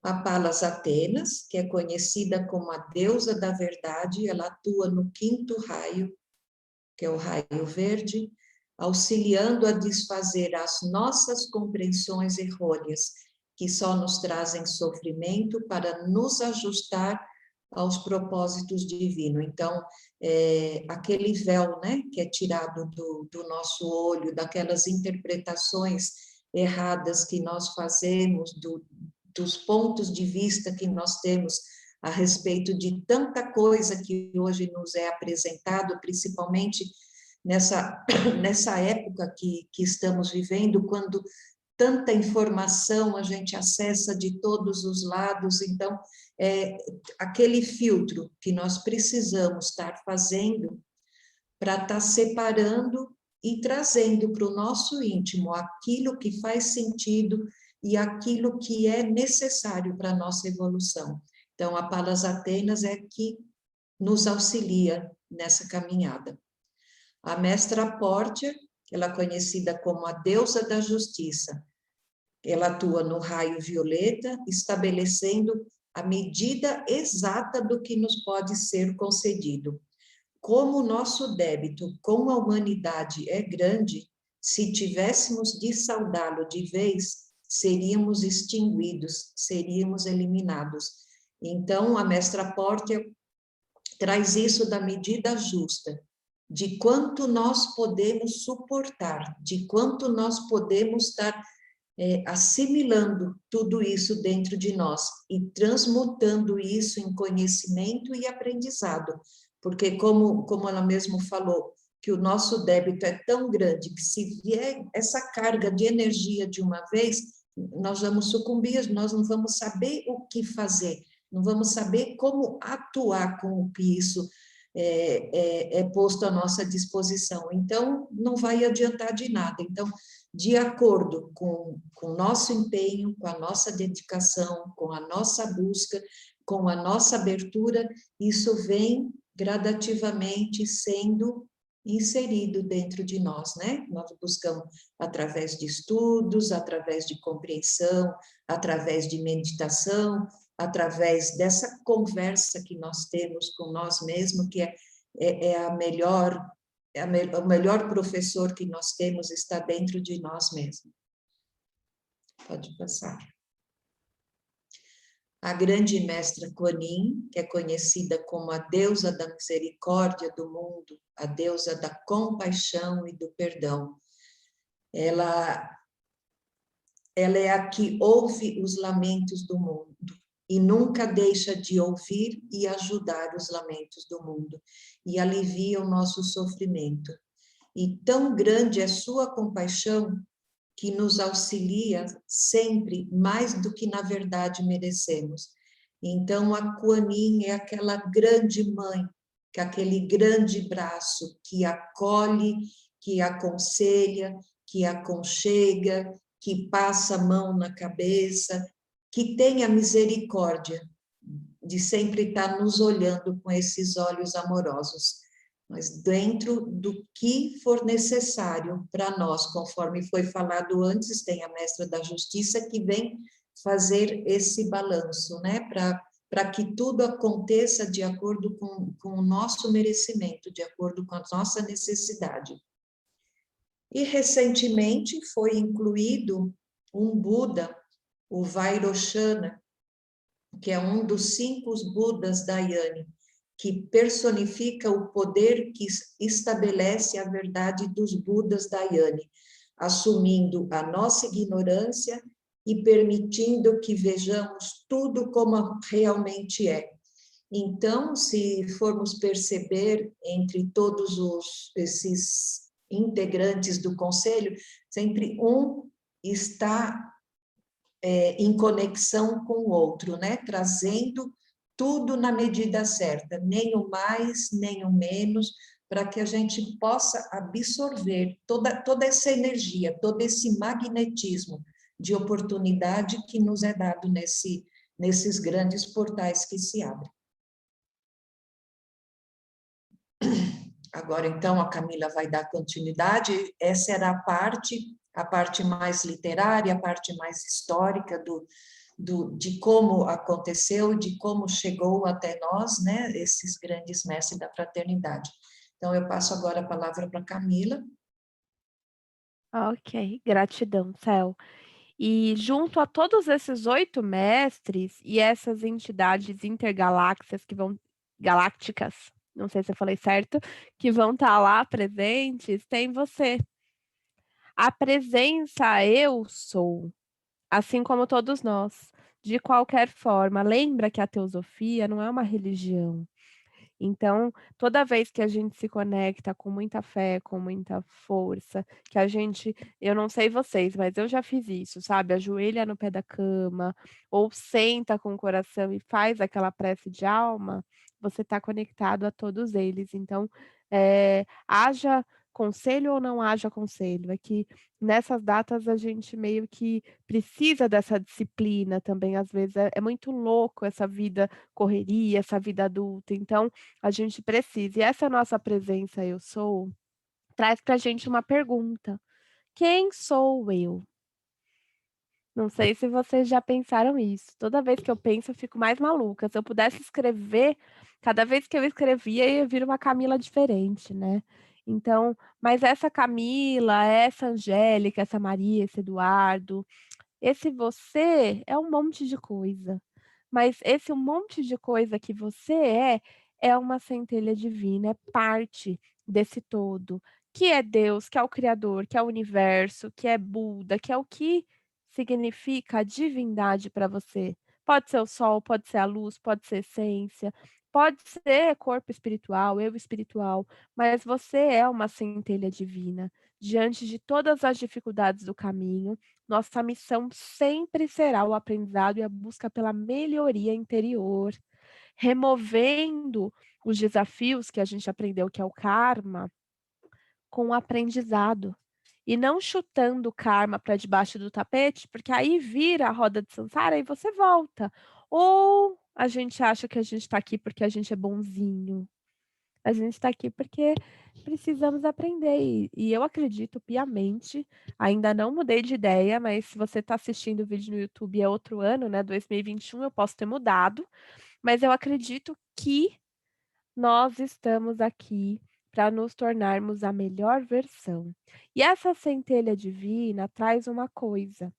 A Palas Atenas, que é conhecida como a deusa da verdade, ela atua no quinto raio, que é o raio verde, auxiliando a desfazer as nossas compreensões errôneas, que só nos trazem sofrimento, para nos ajustar aos propósitos divinos. Então, aquele véu, né, que é tirado do nosso olho, daquelas interpretações erradas que nós fazemos, dos pontos de vista que nós temos a respeito de tanta coisa que hoje nos é apresentado, principalmente nessa época que estamos vivendo, quando tanta informação a gente acessa de todos os lados. Então, aquele filtro que nós precisamos estar fazendo para estar separando e trazendo para o nosso íntimo aquilo que faz sentido e aquilo que é necessário para a nossa evolução. Então, a Palas Atenas é que nos auxilia nessa caminhada. A Mestra Pórtia, ela é conhecida como a deusa da justiça, ela atua no raio violeta, estabelecendo a medida exata do que nos pode ser concedido. Como o nosso débito com a humanidade é grande, se tivéssemos de saudá-lo de vez, seríamos extinguidos, seríamos eliminados. Então, a Mestra Pórtia traz isso da medida justa, de quanto nós podemos suportar, de quanto nós podemos estar assimilando tudo isso dentro de nós e transmutando isso em conhecimento e aprendizado, porque como ela mesmo falou, que o nosso débito é tão grande que se vier essa carga de energia de uma vez, nós vamos sucumbir, nós não vamos saber o que fazer. não vamos saber como atuar com o que isso é posto à nossa disposição. Então, não vai adiantar de nada. Então, de acordo com o nosso empenho, com a nossa dedicação, com a nossa busca, com a nossa abertura, isso vem gradativamente sendo inserido dentro de nós, né? Nós buscamos através de estudos, através de compreensão, através de meditação, através dessa conversa que nós temos com nós mesmos, que é a melhor, o melhor professor que nós temos está dentro de nós mesmos. Pode passar. A grande mestra Kuan Yin, que é conhecida como a deusa da misericórdia do mundo, a deusa da compaixão e do perdão, ela é a que ouve os lamentos do mundo e nunca deixa de ouvir e ajudar os lamentos do mundo e alivia o nosso sofrimento. E tão grande é sua compaixão que nos auxilia sempre mais do que na verdade merecemos. Então a Kuan Yin é aquela grande mãe, que é aquele grande braço que acolhe, que aconselha, que aconchega, que passa a mão na cabeça, que tem a misericórdia de sempre estar nos olhando com esses olhos amorosos, mas dentro do que for necessário para nós, conforme foi falado antes, tem a mestra da justiça que vem fazer esse balanço, né, para que tudo aconteça de acordo com o nosso merecimento, de acordo com a nossa necessidade. E recentemente foi incluído um Buda, o Vairochana, que é um dos 5 Budas da Dhyani, que personifica o poder que estabelece a verdade dos Budas da Dhyani, assumindo a nossa ignorância e permitindo que vejamos tudo como realmente é. Então, se formos perceber entre todos esses integrantes do conselho, sempre um está em conexão com o outro, né? Trazendo tudo na medida certa, nem o mais, nem o menos, para que a gente possa absorver toda essa energia, todo esse magnetismo de oportunidade que nos é dado nesses grandes portais que se abrem. Agora, então, a Camila vai dar continuidade. Essa era a parte mais literária, a parte mais histórica de como aconteceu, de como chegou até nós, né, esses grandes mestres da fraternidade. Então, eu passo agora a palavra para a Camila. Ok, gratidão, Céu. E junto a todos esses 8 mestres e essas entidades intergaláxias galácticas, não sei se eu falei certo, que vão estar lá presentes, tem você. A presença eu sou, assim como todos nós. De qualquer forma, lembra que a teosofia não é uma religião. Então, toda vez que a gente se conecta com muita fé, com muita força, que a gente, eu não sei vocês, mas eu já fiz isso, sabe? Ajoelha no pé da cama, ou senta com o coração e faz aquela prece de alma, você está conectado a todos eles. Então, haja conselho ou não haja conselho, é que nessas datas a gente meio que precisa dessa disciplina também, às vezes é muito louco essa vida correria, essa vida adulta, então a gente precisa. E essa nossa presença eu sou, traz para a gente uma pergunta: quem sou eu? Não sei se vocês já pensaram isso. Toda vez que eu penso, eu fico mais maluca. Se eu pudesse escrever, cada vez que eu escrevia, ia vir uma Camila diferente, né? Então, mas essa Camila, essa Angélica, essa Maria, esse Eduardo, esse você é um monte de coisa. Mas esse um monte de coisa que você é uma centelha divina, é parte desse todo, que é Deus, que é o Criador, que é o universo, que é Buda, que é o que significa a divindade para você. Pode ser o sol, pode ser a luz, pode ser essência, pode ser corpo espiritual, eu espiritual, mas você é uma centelha divina, Diante de todas as dificuldades do caminho, nossa missão sempre será o aprendizado e a busca pela melhoria interior, removendo os desafios que a gente aprendeu que é o karma, com o aprendizado. E não chutando o karma para debaixo do tapete, porque aí vira a roda de samsara e você volta. Ou a gente acha que a gente está aqui porque a gente é bonzinho. A gente está aqui porque precisamos aprender. E eu acredito piamente, ainda não mudei de ideia, mas se você está assistindo o vídeo no YouTube é outro ano, né? 2021, eu posso ter mudado, mas eu acredito que nós estamos aqui para nos tornarmos a melhor versão. E essa centelha divina traz uma coisa,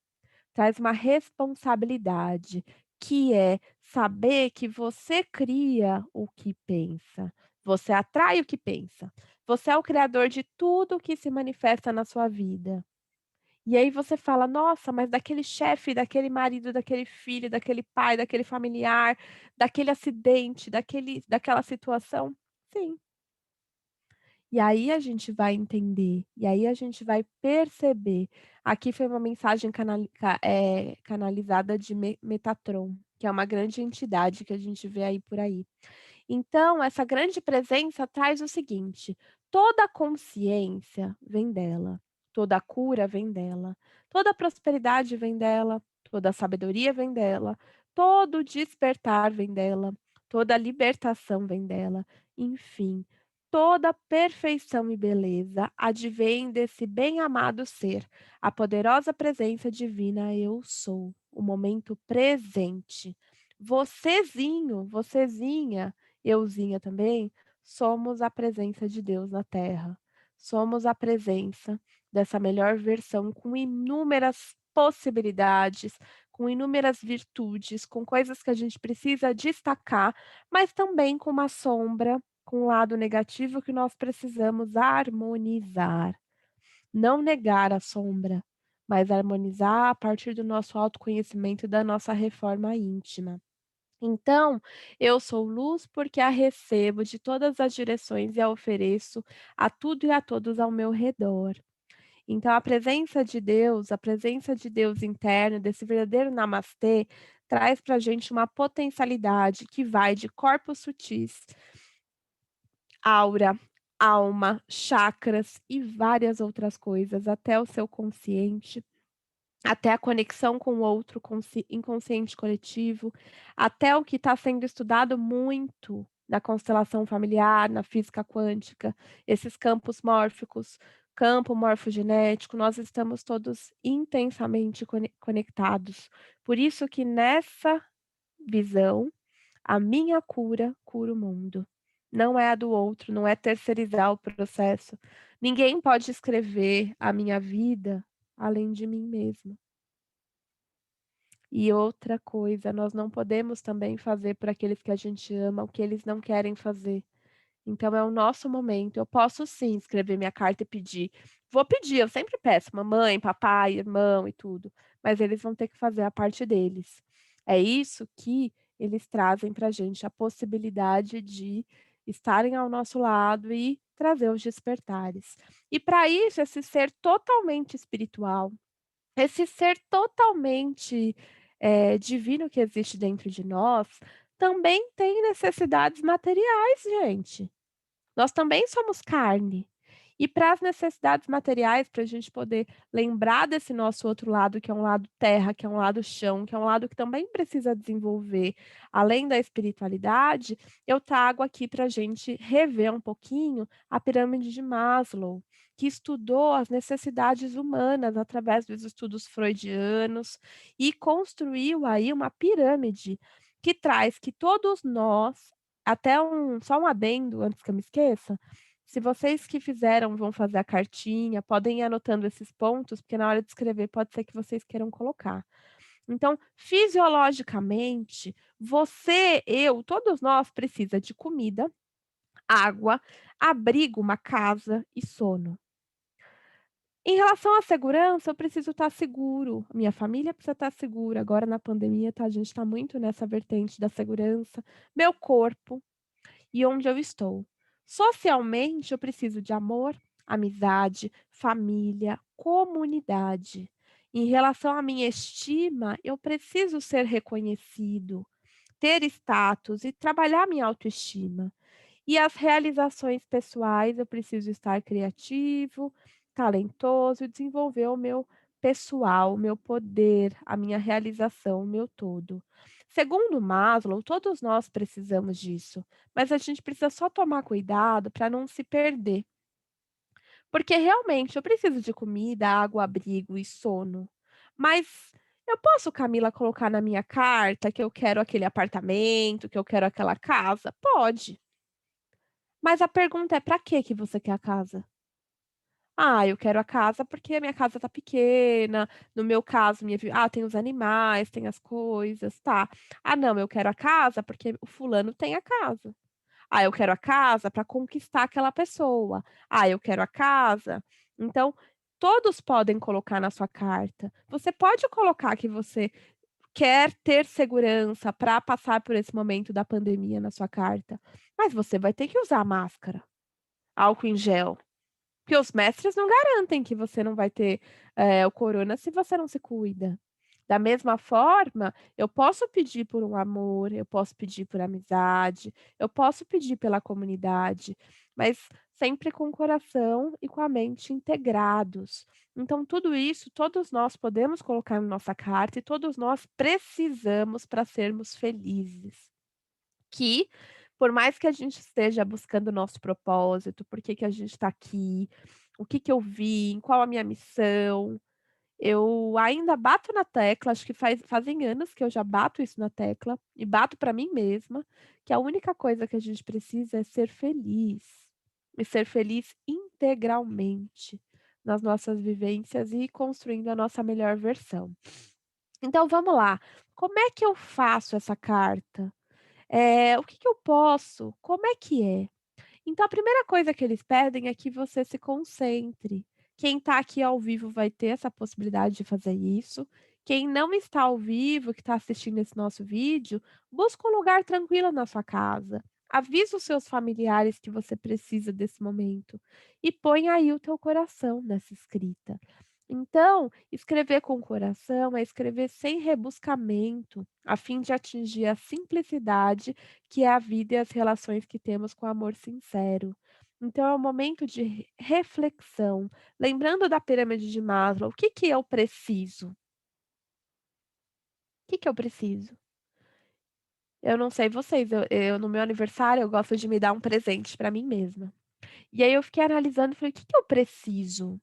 traz uma responsabilidade, que é saber que você cria o que pensa, você atrai o que pensa. Você é o criador de tudo que se manifesta na sua vida. E aí você fala: "Nossa, mas daquele chefe, daquele marido, daquele filho, daquele pai, daquele familiar, daquele acidente, daquela situação". Sim. E aí a gente vai entender, e aí a gente vai perceber. Aqui foi uma mensagem canalizada de Metatron, que é uma grande entidade que a gente vê aí por aí. Então, essa grande presença traz o seguinte: toda consciência vem dela, toda cura vem dela, toda prosperidade vem dela, toda sabedoria vem dela, todo despertar vem dela, toda libertação vem dela, enfim, toda perfeição e beleza advém desse bem-amado ser, a poderosa presença divina eu sou, o momento presente. Vocêzinho, vocêzinha, euzinha também, somos a presença de Deus na Terra. Somos a presença dessa melhor versão com inúmeras possibilidades, com inúmeras virtudes, com coisas que a gente precisa destacar, mas também com uma sombra, com um lado negativo que nós precisamos harmonizar. Não negar a sombra, mas harmonizar a partir do nosso autoconhecimento e da nossa reforma íntima. Então, eu sou luz porque a recebo de todas as direções e a ofereço a tudo e a todos ao meu redor. Então, a presença de Deus interno, desse verdadeiro namastê, traz para a gente uma potencialidade que vai de corpos sutis, aura, alma, chakras e várias outras coisas, até o seu consciente, até a conexão com o outro inconsciente coletivo, até o que está sendo estudado muito na constelação familiar, na física quântica, esses campos mórficos, campo morfogenético, nós estamos todos intensamente conectados. Por isso que nessa visão, a minha cura o mundo. Não é a do outro, não é terceirizar o processo. Ninguém pode escrever a minha vida além de mim mesma. E outra coisa, nós não podemos também fazer por aqueles que a gente ama o que eles não querem fazer. Então é o nosso momento. Eu posso sim escrever minha carta e pedir. Vou pedir, eu sempre peço, mamãe, papai, irmão e tudo, mas eles vão ter que fazer a parte deles. É isso que eles trazem para a gente, a possibilidade de estarem ao nosso lado e trazer os despertares. E para isso, esse ser totalmente espiritual, esse ser totalmente, divino que existe dentro de nós, também tem necessidades materiais, gente. Nós também somos carne. E para as necessidades materiais, para a gente poder lembrar desse nosso outro lado, que é um lado terra, que é um lado chão, que é um lado que também precisa desenvolver, além da espiritualidade, eu trago aqui para a gente rever um pouquinho a pirâmide de Maslow, que estudou as necessidades humanas através dos estudos freudianos e construiu aí uma pirâmide que traz que todos nós, até só um adendo antes que eu me esqueça, se vocês que fizeram vão fazer a cartinha, podem ir anotando esses pontos, porque na hora de escrever pode ser que vocês queiram colocar. Então, fisiologicamente, você, eu, todos nós precisa de comida, água, abrigo, uma casa e sono. Em relação à segurança, eu preciso estar seguro, minha família precisa estar segura. Agora na pandemia, tá, a gente está muito nessa vertente da segurança, meu corpo e onde eu estou. Socialmente, eu preciso de amor, amizade, família, comunidade. Em relação à minha estima, eu preciso ser reconhecido, ter status e trabalhar minha autoestima. E as realizações pessoais, eu preciso estar criativo, talentoso e desenvolver o meu pessoal, o meu poder, a minha realização, o meu todo. Segundo Maslow, todos nós precisamos disso, mas a gente precisa só tomar cuidado para não se perder. Porque realmente eu preciso de comida, água, abrigo e sono. Mas eu posso, Camila, colocar na minha carta que eu quero aquele apartamento, que eu quero aquela casa? Pode. Mas a pergunta é: para que você quer a casa? "Ah, eu quero a casa porque a minha casa tá pequena, no meu caso, tem os animais, tem as coisas", tá. "Ah, não, eu quero a casa porque o fulano tem a casa". "Ah, eu quero a casa para conquistar aquela pessoa". "Ah, eu quero a casa", então, todos podem colocar na sua carta. Você pode colocar que você quer ter segurança para passar por esse momento da pandemia na sua carta, mas você vai ter que usar máscara, álcool em gel. Porque os mestres não garantem que você não vai ter, o corona se você não se cuida. Da mesma forma, eu posso pedir por um amor, eu posso pedir por amizade, eu posso pedir pela comunidade, mas sempre com o coração e com a mente integrados. Então tudo isso, todos nós podemos colocar na nossa carta e todos nós precisamos para sermos felizes. Que, por mais que a gente esteja buscando o nosso propósito, por que que a gente está aqui, o que que eu vim, qual a minha missão, eu ainda bato na tecla, acho que fazem anos que eu já bato isso na tecla, e bato para mim mesma, que a única coisa que a gente precisa é ser feliz, e ser feliz integralmente nas nossas vivências e construindo a nossa melhor versão. Então vamos lá, como é que eu faço essa carta? O que que eu posso? Como é que é? Então a primeira coisa que eles pedem é que você se concentre. Quem está aqui ao vivo vai ter essa possibilidade de fazer isso. Quem não está ao vivo, que está assistindo esse nosso vídeo, busca um lugar tranquilo na sua casa. Avisa os seus familiares que você precisa desse momento e põe aí o teu coração nessa escrita. Então, escrever com o coração é escrever sem rebuscamento, a fim de atingir a simplicidade que é a vida e as relações que temos com amor sincero. Então é um momento de reflexão, lembrando da pirâmide de Maslow, o que que eu preciso? O que que eu preciso? Eu não sei vocês, eu no meu aniversário eu gosto de me dar um presente para mim mesma. E aí eu fiquei analisando e falei: "O que que eu preciso?".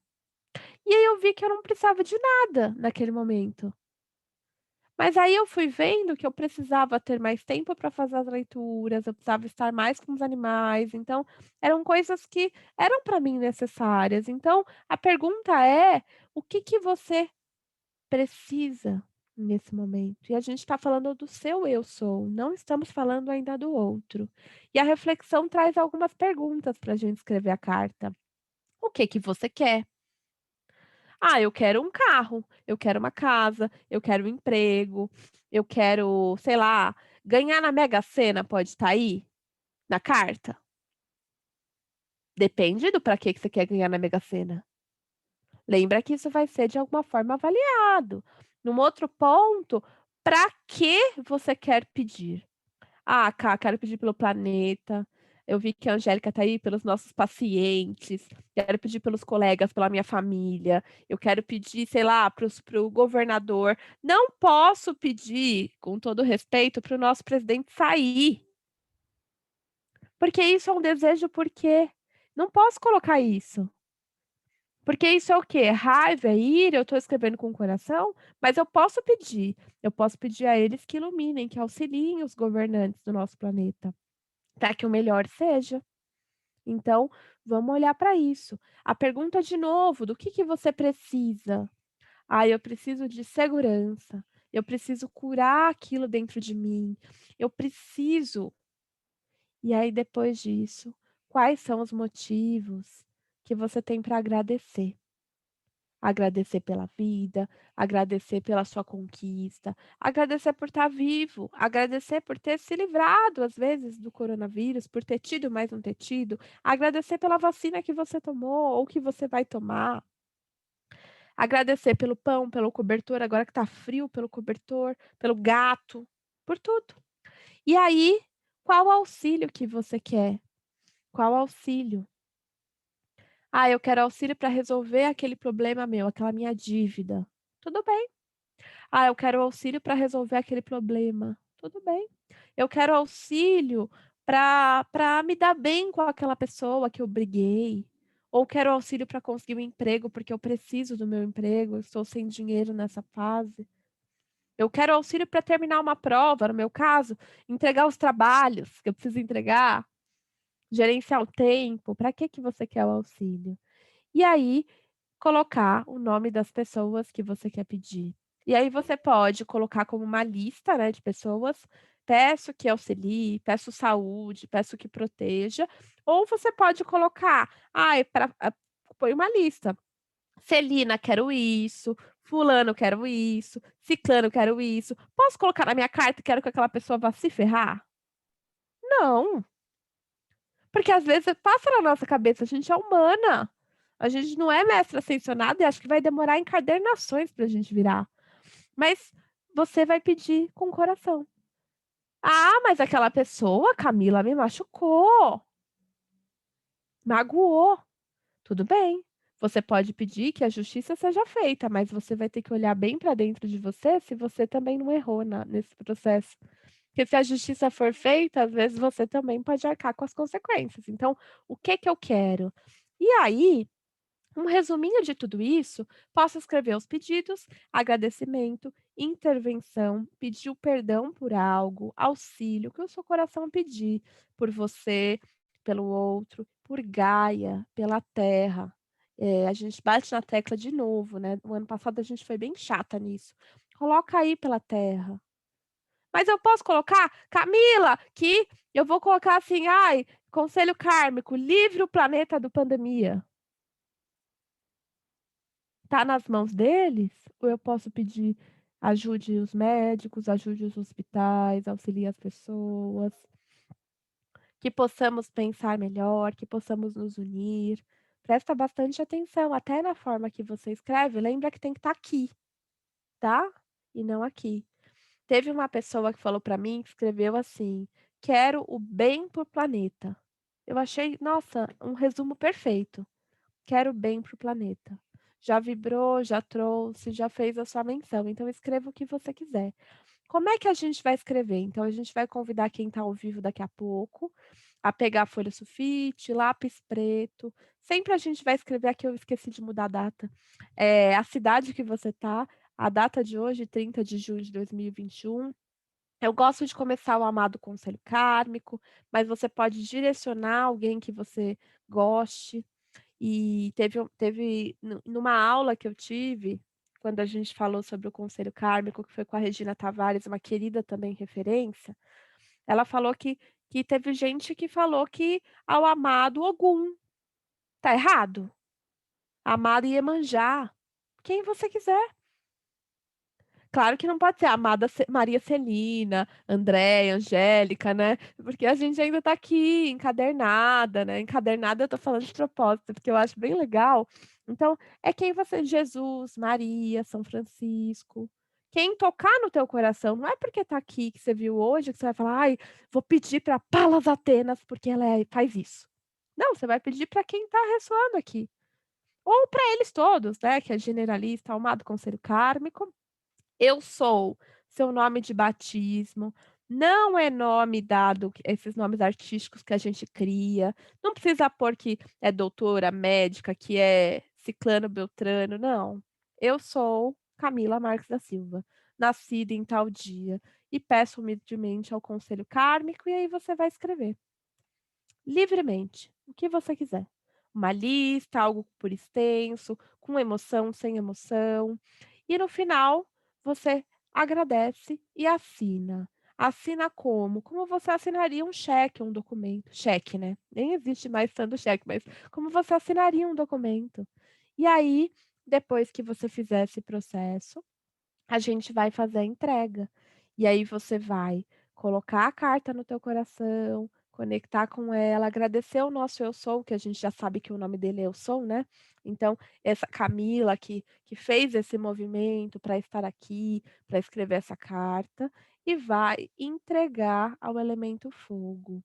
E aí eu vi que eu não precisava de nada naquele momento. Mas aí eu fui vendo que eu precisava ter mais tempo para fazer as leituras, eu precisava estar mais com os animais, então eram coisas que eram para mim necessárias. Então a pergunta é: o que que você precisa nesse momento? E a gente está falando do seu "eu sou", não estamos falando ainda do outro. E a reflexão traz algumas perguntas para a gente escrever a carta. O que que você quer? Ah, eu quero um carro, eu quero uma casa, eu quero um emprego, eu quero, sei lá, ganhar na Mega Sena, pode estar aí na carta? Depende do para que você quer ganhar na Mega Sena. Lembra que isso vai ser de alguma forma avaliado. Num outro ponto, para que você quer pedir? Ah, quero pedir pelo planeta. Eu vi que a Angélica está aí pelos nossos pacientes. Quero pedir pelos colegas, pela minha família. Eu quero pedir, sei lá, para o governador. Não posso pedir, com todo respeito, para o nosso presidente sair, porque isso é um desejo por quê? Não posso colocar isso. Porque isso é o quê? Raiva, é ira, eu estou escrevendo com o coração, mas eu posso pedir a eles que iluminem, que auxiliem os governantes do nosso planeta. Para que o melhor seja. Então, vamos olhar para isso. A pergunta de novo, do que você precisa? Ah, eu preciso de segurança. Eu preciso curar aquilo dentro de mim. Eu preciso. E aí, depois disso, quais são os motivos que você tem para agradecer? agradecer pela vida, agradecer pela sua conquista, agradecer por estar vivo, agradecer por ter se livrado, às vezes, do coronavírus, por ter tido, mas não ter tido, agradecer pela vacina que você tomou ou que você vai tomar, agradecer pelo pão, pelo cobertor, agora que está frio, pelo cobertor, pelo gato, por tudo. E aí, qual auxílio que você quer? Qual auxílio? Ah, eu quero auxílio para resolver aquele problema meu, aquela minha dívida. Tudo bem. Ah, eu quero auxílio para resolver aquele problema. Tudo bem. Eu quero auxílio para me dar bem com aquela pessoa que eu briguei. Ou quero auxílio para conseguir um emprego, porque eu preciso do meu emprego, eu estou sem dinheiro nessa fase. Eu quero auxílio para terminar uma prova, no meu caso, entregar os trabalhos que eu preciso entregar, gerenciar o tempo. Para que você quer o auxílio? E aí, colocar o nome das pessoas que você quer pedir. E aí você pode colocar como uma lista, né, de pessoas, peço que auxilie, peço saúde, peço que proteja, ou você pode colocar, põe uma lista. Celina, quero isso, fulano, quero isso, ciclano, quero isso. Posso colocar na minha carta e quero que aquela pessoa vá se ferrar? Não. Porque às vezes passa na nossa cabeça, a gente é humana. A gente não é mestre ascensionado e acho que vai demorar encarnações para a gente virar. Mas você vai pedir com o coração. Ah, mas aquela pessoa, Camila, me machucou, magoou. Tudo bem. Você pode pedir que a justiça seja feita, mas você vai ter que olhar bem para dentro de você se você também não errou nesse processo. Porque se a justiça for feita, às vezes você também pode arcar com as consequências. Então, o que que eu quero? E aí, um resuminho de tudo isso, posso escrever os pedidos, agradecimento, intervenção, pedir o perdão por algo, auxílio, que o seu coração pedir por você, pelo outro, por Gaia, pela Terra. A gente bate na tecla de novo, né? O ano passado a gente foi bem chata nisso. Coloca aí pela Terra. Mas eu posso colocar, Camila, que eu vou colocar assim, ai, Conselho Kármico, livre o planeta do pandemia. Tá nas mãos deles? Ou eu posso pedir ajude os médicos, ajude os hospitais, auxilie as pessoas, que possamos pensar melhor, que possamos nos unir. Presta bastante atenção, até na forma que você escreve, lembra que tem que estar aqui, tá? E não aqui. Teve uma pessoa que falou para mim, que escreveu assim: "Quero o bem para o planeta". Eu achei, nossa, um resumo perfeito. Quero bem para o planeta. Já vibrou, já trouxe, já fez a sua menção, então escreva o que você quiser. Como é que a gente vai escrever? Então a gente vai convidar quem está ao vivo daqui a pouco, a pegar folha sulfite, lápis preto. Sempre a gente vai escrever aqui, eu esqueci de mudar a data, a cidade que você está, a data de hoje, 30 de junho de 2021. Eu gosto de começar o amado conselho kármico, mas você pode direcionar alguém que você goste. E numa aula que eu tive, quando a gente falou sobre o conselho kármico, que foi com a Regina Tavares, uma querida também referência, ela falou que teve gente que falou que ao amado Ogum. Tá errado? Amado Iemanjá. Quem você quiser. Claro que não pode ser a amada Maria Celina, Andréia, Angélica, né? Porque a gente ainda tá aqui, encadernada, né? Encadernada eu tô falando de propósito, porque eu acho bem legal. Então, é quem você, Jesus, Maria, São Francisco. Quem tocar no teu coração, não é porque tá aqui que você viu hoje que você vai falar, ai, vou pedir para Palas Atenas porque ela faz isso. Não, você vai pedir para quem tá ressoando aqui. Ou para eles todos, né? Que é generalista, almado conselho kármico. Eu sou, seu nome de batismo, não é nome dado, esses nomes artísticos que a gente cria. Não precisa pôr que é doutora, médica, que é ciclano, beltrano, não. Eu sou Camila Marques da Silva, nascida em tal dia, e peço humildemente ao conselho kármico, e aí você vai escrever livremente, o que você quiser. Uma lista, algo por extenso, com emoção, sem emoção. E no final, você agradece e assina. Assina como? Como você assinaria um cheque, um documento. Cheque, né? Nem existe mais tanto cheque, mas como você assinaria um documento. E aí, Depois que você fizer esse processo, a gente vai fazer a entrega. E aí você vai colocar a carta no teu coração, conectar com ela, agradecer o nosso eu sou, que a gente já sabe que o nome dele é eu sou, né. Então, essa Camila que fez esse movimento para estar aqui, para escrever essa carta, e vai entregar ao elemento fogo.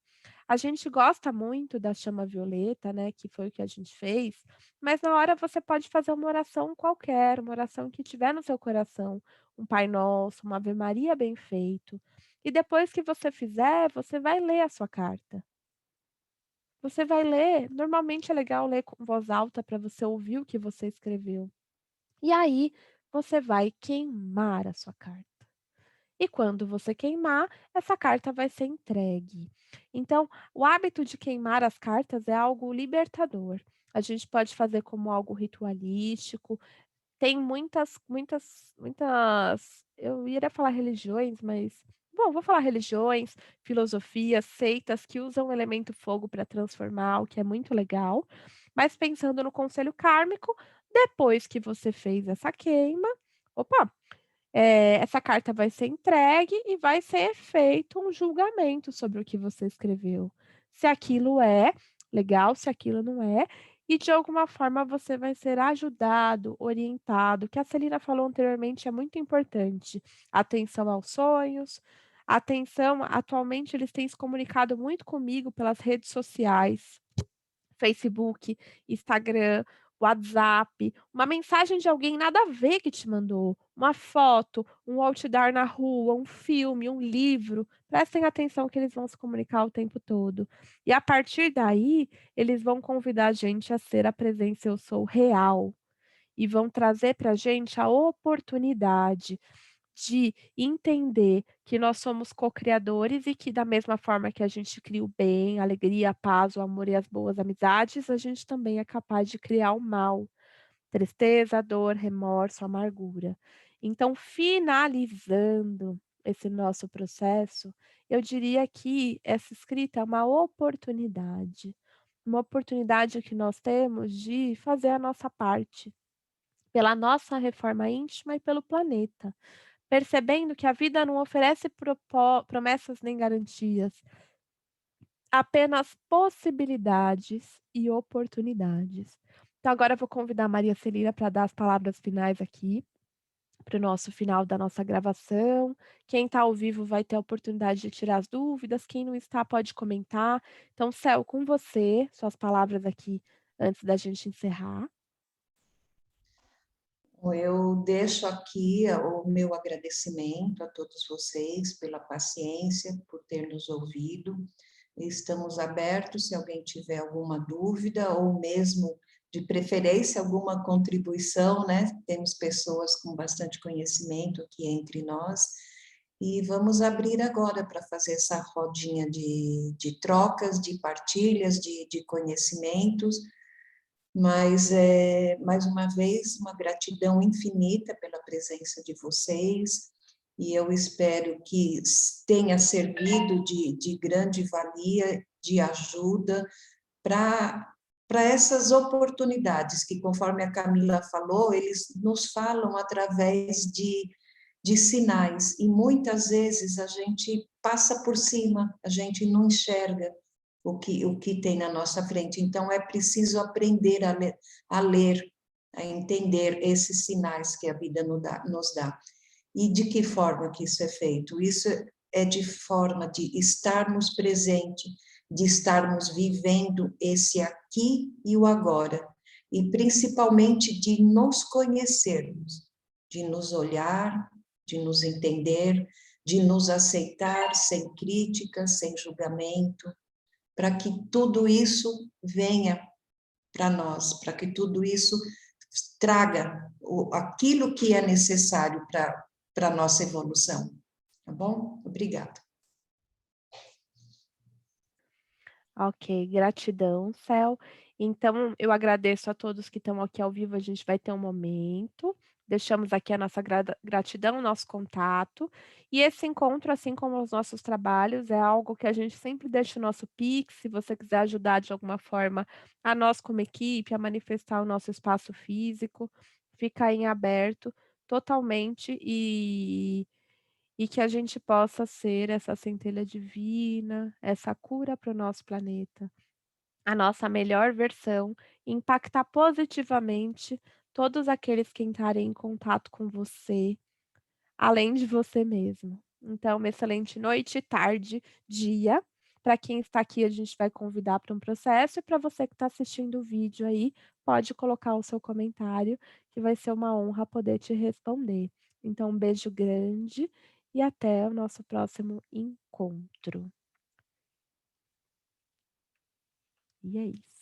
A gente gosta muito da chama violeta, né, que foi o que a gente fez, mas na hora você pode fazer uma oração qualquer, uma oração que tiver no seu coração, um Pai Nosso, uma Ave Maria bem feito. E depois que você fizer, você vai ler a sua carta. Você vai ler, normalmente é legal ler com voz alta para você ouvir o que você escreveu. E aí, você vai queimar a sua carta. E quando você queimar, essa carta vai ser entregue. Então, o hábito de queimar as cartas é algo libertador. A gente pode fazer como algo ritualístico, tem muitas eu iria falar religiões, mas bom, vou falar religiões, filosofias, seitas que usam o elemento fogo para transformar, o que é muito legal. Mas pensando no conselho kármico, depois que você fez essa queima, opa, essa carta vai ser entregue e vai ser feito um julgamento sobre o que você escreveu. Se aquilo é legal, se aquilo não é, e de alguma forma você vai ser ajudado, orientado. O que a Celina falou anteriormente é muito importante. Atenção aos sonhos, atenção, atualmente eles têm se comunicado muito comigo pelas redes sociais. Facebook, Instagram, WhatsApp, uma mensagem de alguém nada a ver que te mandou, uma foto, um outdoor na rua, um filme, um livro. Prestem atenção que eles vão se comunicar o tempo todo. E a partir daí, eles vão convidar a gente a ser a presença eu sou real e vão trazer para a gente a oportunidade de entender que nós somos co-criadores e que da mesma forma que a gente cria o bem, a alegria, a paz, o amor e as boas amizades, a gente também é capaz de criar o mal, tristeza, dor, remorso, amargura. Então, finalizando esse nosso processo, eu diria que essa escrita é uma oportunidade que nós temos de fazer a nossa parte, pela nossa reforma íntima e pelo planeta. Percebendo que a vida não oferece promessas nem garantias, apenas possibilidades e oportunidades. Então agora eu vou convidar a Maria Celina para dar as palavras finais aqui, para o nosso final da nossa gravação. Quem está ao vivo vai ter a oportunidade de tirar as dúvidas, quem não está pode comentar. Então, Cel, com você, suas palavras aqui antes da gente encerrar. Eu deixo aqui o meu agradecimento a todos vocês pela paciência, por ter nos ouvido. Estamos abertos se alguém tiver alguma dúvida ou mesmo, de preferência, alguma contribuição, né? Temos pessoas com bastante conhecimento aqui entre nós. E vamos abrir agora para fazer essa rodinha de trocas, de partilhas, de conhecimentos, mas, mais uma vez, uma gratidão infinita pela presença de vocês, e eu espero que tenha servido de grande valia, de ajuda, para essas oportunidades que, conforme a Camila falou, eles nos falam através de sinais, e muitas vezes a gente passa por cima, a gente não enxerga o que tem na nossa frente. Então, é preciso aprender a ler, a entender esses sinais que a vida nos dá. E de que forma que isso é feito? Isso é de forma de estarmos presentes, de estarmos vivendo esse aqui e o agora, e principalmente de nos conhecermos, de nos olhar, de nos entender, de nos aceitar sem críticas, sem julgamento, para que tudo isso venha para nós, para que tudo isso traga aquilo que é necessário para a nossa evolução. Tá bom? Obrigada. Ok, gratidão, Cel. Então, eu agradeço a todos que estão aqui ao vivo. A gente vai ter um momento. Deixamos aqui a nossa gratidão, o nosso contato. E esse encontro, assim como os nossos trabalhos, é algo que a gente sempre deixa o nosso Pix. Se você quiser ajudar de alguma forma a nós, como equipe, a manifestar o nosso espaço físico, fica em aberto totalmente e que a gente possa ser essa centelha divina, essa cura para o nosso planeta, a nossa melhor versão, impactar positivamente todos aqueles que entrarem em contato com você, além de você mesmo. Então, uma excelente noite, tarde, dia. Para quem está aqui, a gente vai convidar para um processo, e para você que está assistindo o vídeo aí, pode colocar o seu comentário, que vai ser uma honra poder te responder. Então, um beijo grande e até o nosso próximo encontro. E é isso.